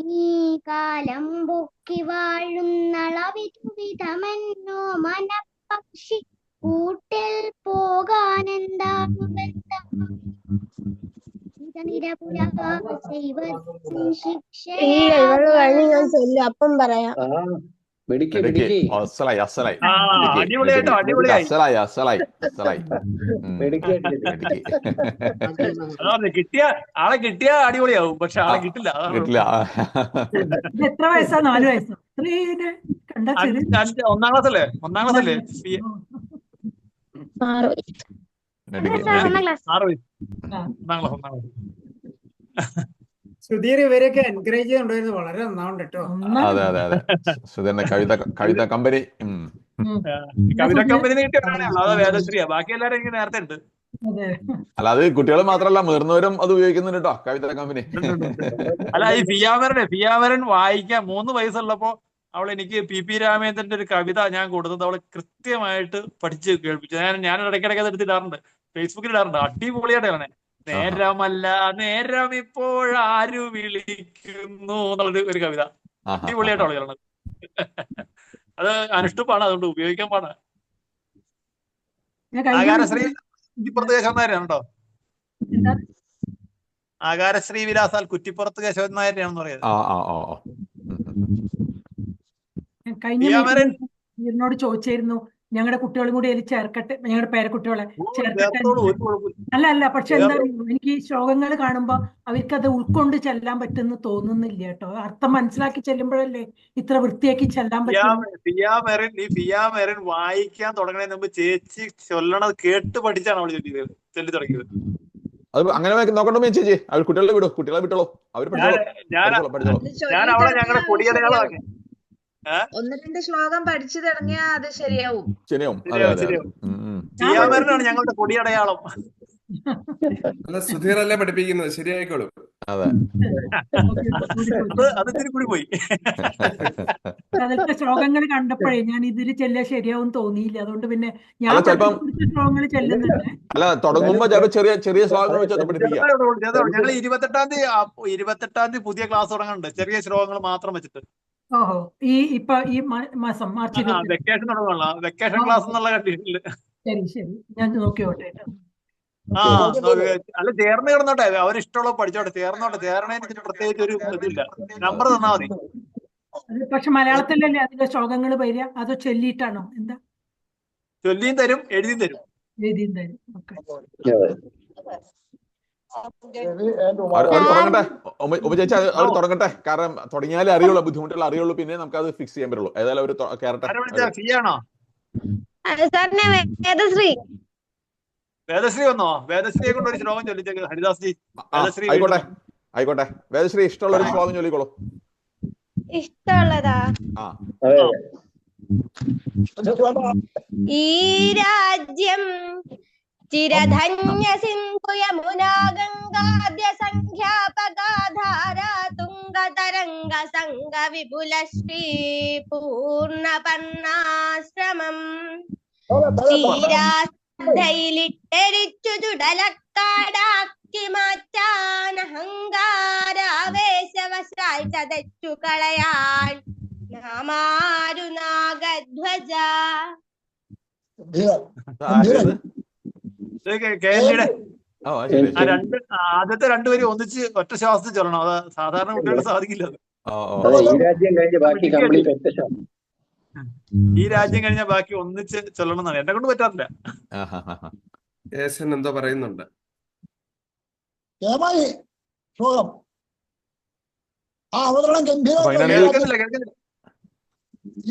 കാലം പൊക്കി വാഴുന്നളവിധമെന്നോ മനപ്പക്ഷി കൂട്ടിൽ പോകാനെന്താണു ബന്ധം. അപ്പം പറയാം. ആ മിടുക്കി മിടുക്കി. മിടുക്കി അസലായി അസലായി ആ മിടുക്കി അടിപൊളിയായിട്ടോ, മിടുക്കി അടിപൊളിയായി. അസലായി അസലായി അസലായി മിടുക്കിയായിട്ടില്ല. മിടുക്കി അതാ പറഞ്ഞെ, ആളെ കിട്ടിയ അടിപൊളിയാവും, പക്ഷെ ആളെ കിട്ടില്ല. അതാണ് കിട്ടില്ല. ഇത് എത്ര വയസ്സാ? 4 വയസ്സോ? ഇത്രയും കണ്ടാ ചെറിയ ഒന്നാം ക്ലാസ് അല്ലേ? ഒന്നാം ക്ലാസ് അല്ലേ? മിടുക്കി ഒന്നാം ക്ലാസ്. 6 വയസ്സ്. ആ. ഒന്നാം ക്ലാസ്. സുധീർ ഇവരെയൊക്കെ എൻകറേജ് ചെയ്തുകൊണ്ടിരുന്നത് വളരെ നന്നാവുണ്ട് കേട്ടോ. അതെ അതെ അതെ. സുധീറിന്റെ കവിത കമ്പനി. കവിത കമ്പനി കിട്ടിയാണ്. അതാ വേദശ്രീയാ. ബാക്കി എല്ലാരും എനിക്ക് നേരത്തെ ഉണ്ട്. അതെ. അല്ല അത് കുട്ടികൾ മാത്രമല്ല മുതിർന്നവരും അത് ഉപയോഗിക്കുന്നുണ്ട് കേട്ടോ, കവിത കമ്പനി. അല്ല ഈ ഫിയാമരൻ വായിക്കാൻ 3 വയസ്സുള്ളപ്പോ അവൾ എനിക്ക് PP രാമേന്ദ്രന്റെ ഒരു കവിത ഞാൻ കൊടുത്തത് അവള് കൃത്യമായിട്ട് പഠിച്ച് കേൾപ്പിച്ചു. ഞാൻ ഇടയ്ക്കിടയ്ക്ക് അത് എടുത്തിടാറുണ്ട്, ഫേസ്ബുക്കിൽ ഇടാറുണ്ട്. അടിപൊളിയായിട്ടാണ്. നേരമല്ല നേരം ഇപ്പോഴാരു വിളിക്കുന്നു എന്നുള്ളൊരു ഒരു കവിത അടിപൊളിയായിട്ട് അവള് ചൊല്ലണത്. അത് അനുഷ്ഠുപ്പാണ്, അതുകൊണ്ട് ഉപയോഗിക്കാൻ പാടാണ്. ആകാരശ്രീ കുറ്റിപ്പുറത്ത് കേശവൻ നായരാണ് കേട്ടോ. ആകാരശ്രീ വിലാസാൽ കുറ്റിപ്പുറത്ത് കേശവൻ നായരാണെന്ന് പറയുന്നത്. കഴിഞ്ഞ എന്നോട് ചോദിച്ചായിരുന്നു ഞങ്ങളുടെ കുട്ടികളും കൂടി അതിൽ ചേർക്കട്ടെ, ഞങ്ങളുടെ പേരക്കുട്ടികളെ ചേർക്കട്ടെ. അല്ല പക്ഷെ എന്താ എനിക്ക് ശ്ലോകങ്ങൾ കാണുമ്പോ അവർക്കത് ഉൾക്കൊണ്ട് ചെല്ലാൻ പറ്റുമെന്ന് തോന്നുന്നില്ല കേട്ടോ. അർത്ഥം മനസ്സിലാക്കി ചെല്ലുമ്പോഴല്ലേ ഇത്ര വൃത്തിയാക്കി ചെല്ലാൻ പറ്റും. ഫിയാമരൻ വായിക്കാൻ തുടങ്ങുന്നതിന് മുമ്പ് ചേച്ചി ചൊല്ലണത് കേട്ട് പഠിച്ചാണ് അവള് ചൊല്ലി തുടങ്ങിയത്. അത് അങ്ങനെ നോക്കണ്ടോ ചേച്ചി? അവർ കുട്ടികളെ വിട്ടോളൂ, അവർ പഠിച്ചോളൂ. ഞാൻ അവളെ ഞങ്ങളുടെ കൊടിയടയാളാക്കി. 1-2 ശ്ലോകം പഠിച്ചു തുടങ്ങിയാ അത് ശരിയാവും. ഫിയാമരനാണ് ഞങ്ങളുടെ കൊടിയടയാളം. അല്ല സുധീർ അല്ലേ പഠിപ്പിക്കുന്നത്, ശരിയായിക്കോളും. അതെ, അത് ഇത്തിരി കൂടി പോയി. അതിലത്തെ ശ്ലോകങ്ങൾ കണ്ടപ്പോഴേ ഞാൻ ഇതില് ചെല്ലാൻ ശരിയാവും തോന്നിയില്ല. അതുകൊണ്ട് പിന്നെ ഞാൻ ശ്ലോകങ്ങൾ ചെല്ലുന്നുണ്ട്. അല്ല തുടങ്ങുമ്പോ ചെറിയ ശ്ലോകങ്ങൾ വെച്ച് പഠിപ്പിക്കാം. ഞങ്ങൾ 28-ാം തീയതി പുതിയ ക്ലാസ് തുടങ്ങുന്നുണ്ട്, ചെറിയ ശ്ലോകങ്ങൾ മാത്രം വെച്ചിട്ട്. ഓഹോ, ഈ മാസം മാർച്ച് വെക്കേഷൻ തുടങ്ങുള്ള വെക്കേഷൻ ക്ലാസ് എന്നുള്ള കണ്ടീഷനില്. ശരി ഞാൻ നോക്കിയോട്ടെ. അല്ല ചേർന്ന് കിടന്നോട്ടെ, അവരിഷ്ടമുള്ള പഠിച്ചോട്ടെ, ചേരണേന് പ്രത്യേകിച്ച് ഒരു ഇതില്ല, നമ്പർ തന്നാ മതി. പക്ഷെ മലയാളത്തിലല്ലേ അതിന്റെ ശ്ലോകങ്ങൾ വരിക, അതോ ചൊല്ലിയിട്ടാണോ? എന്താ? ചൊല്ലിയും തരും എഴുതിയും തരും. ഓക്കെ. ചേച്ചി അവർ തുടങ്ങട്ടെ, കാരണം തുടങ്ങിയാലേ അറിയുള്ളൂ, ബുദ്ധിമുട്ടുകൾ അറിയുള്ളൂ, പിന്നെ നമുക്ക് അത് ഫിക്സ് ചെയ്യാൻ പറ്റുള്ളൂ. ഏതായാലും അവർ കയറട്ടെ. വേദശ്രീ വന്നോ? വേദശ്രീയെ കൊണ്ട് ഒരു ശ്ലോകം ചൊല്ലിച്ചേക്ക് ഹരിദാസ് ജി. ആയിക്കോട്ടെ. വേദശ്രീ ഇഷ്ടമുള്ള ഒരു ശ്ലോകം ചൊല്ലിക്കോളൂ. ഇഷ്ടമുള്ളതാ? ഈ രാജ്യം ചിരധന്യ സിന്ധു യമുനാ ഗംഗാദ്യ സംഖ്യാപകാധാരാ തുംഗതരംഗ സംഗ വിപുല ശ്രീ പൂർണ്ണപർണാശ്രമം തീരാധയിലിട്ടെരിച്ചു ചുടലക്കാടാക്കി മാറ്റാൻ അഹങ്കാരാവേശവശാൽ ചതച്ചു കളയാൻ നാമാരു നാഗധ്വജ. ആദ്യത്തെ 2 വരി ഒന്നിച്ച് ഒറ്റ ശ്വാസത്തിൽ ചൊല്ലണം. അത് സാധാരണ കുട്ടികൾക്ക് സാധിക്കില്ല. ഈ രാജ്യം കഴിഞ്ഞാൽ ബാക്കി ഒന്നിച്ച് ചൊല്ലണം എന്നാണ്, എന്നെ കൊണ്ട് പറ്റാറില്ല. എന്തോ പറയുന്നുണ്ട്.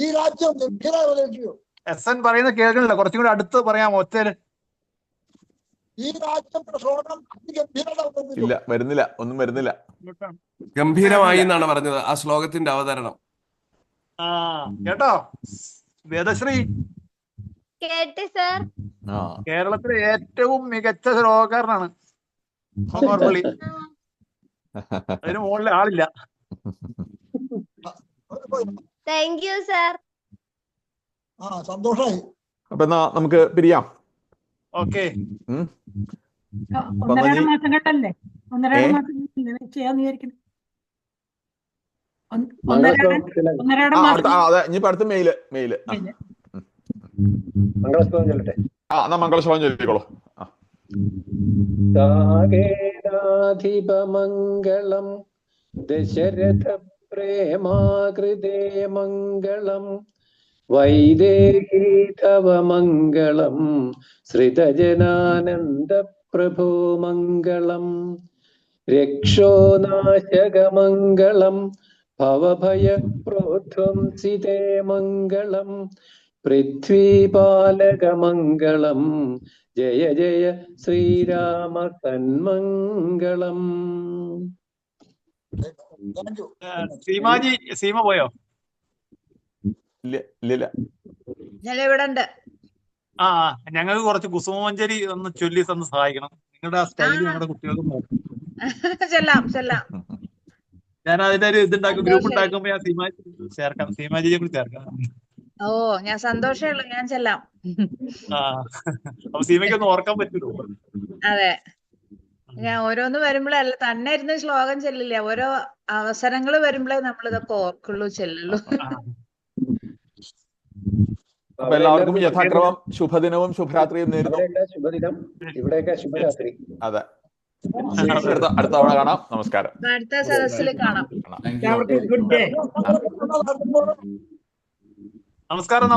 ഈ രാജ്യം SN പറയുന്നത് കേൾക്കണില്ല, കുറച്ചും കൂടി അടുത്ത് പറയാമോ? ഒറ്റയില്. ഈ രാജ്യം ഇല്ല, വരുന്നില്ല, ഒന്നും വരുന്നില്ല. ഗംഭീരമായി എന്നാണ് പറഞ്ഞത് ആ ശ്ലോകത്തിന്റെ അവതരണം. കേട്ടോ വേദശ്രീ? കേട്ട് സർ. കേരളത്തിലെ ഏറ്റവും മികച്ച ശ്ലോകക്കാരനാണ് പുള്ളി. അതിന് മുകളിൽ ആളില്ല. Thank you sir. സന്തോഷമായി. അപ്പൊ എന്നാ നമുക്ക് പിരിയാം. ഓക്കെ. 1-2 മാസങ്ങളിലല്ലേ? 1-2 മാസം ചെയ്യാന്ന് വിചാരിക്കുന്നു. 1-2 മാസം. അതെ, ഇനിയിപ്പോ അടുത്ത മെയില്. മംഗളശ്ലോകം ചൊല്ലട്ടെ. എന്നാ മംഗളശ്ലോകം ചൊല്ലിക്കോളൂ. സാകേത ദശരഥാധിപമംഗളം ദശരഥ പ്രേമാകൃതേ മംഗളം വൈദേഹി തവ മംഗളം ശ്രിതജനാനന്ദ പ്രഭോ മംഗളം രക്ഷോനാശകമംഗളം ഭവഭയപ്രോധ്വംസിതേ മംഗളം പൃഥ്വീപാലകമംഗളം ജയ ജയ ശ്രീരാമ തന്മംഗളം. സീമ പോയോ? ഇല്ല. ഞാൻ ഇവിടെ ഉണ്ട്. ആ ഞങ്ങൾക്ക് കുറച്ച് കുസുമമഞ്ജരി ഒന്ന് ചൊല്ലി തന്ന് സഹായിക്കണം. നിങ്ങളുടെ ആ സ്റ്റൈൽ ഞങ്ങളുടെ കുട്ടികൾക്ക് നോക്കും. ചെല്ലാം. ഞാൻ അതിന്റെ ഒരു ഇതുണ്ടാക്കും, ഗ്രൂപ്പ് ഉണ്ടാക്കുമ്പോ ഞാൻ സീമാജിയെ കൂടി ചേർക്കാം. ഓ, ഞാൻ സന്തോഷമുള്ളൂ, ഞാൻ ചെല്ലാം. അപ്പൊ സീമയ്ക്കൊന്നും ഓർക്കാൻ പറ്റുമോ? അതെ, ഞാൻ ഓരോന്ന് വരുമ്പോഴേ അല്ല തന്നെ ഇരുന്ന് ശ്ലോകം ചെല്ലില്ല, ഓരോ അവസരങ്ങൾ വരുമ്പോഴേ നമ്മളിതൊക്കെ ഓർക്കുള്ളൂ, ചെല്ലുള്ളൂ. അപ്പൊ എല്ലാവർക്കും യഥാക്രമം ശുഭദിനവും ശുഭരാത്രിയും നേരുന്നു. ശുഭദിനം, ഇവിടെയൊക്കെ ശുഭരാത്രി. അതെ, അടുത്ത തവണ കാണാം. നമസ്കാരം. അടുത്ത സദസ്സിൽ കാണാം. നമസ്കാരം.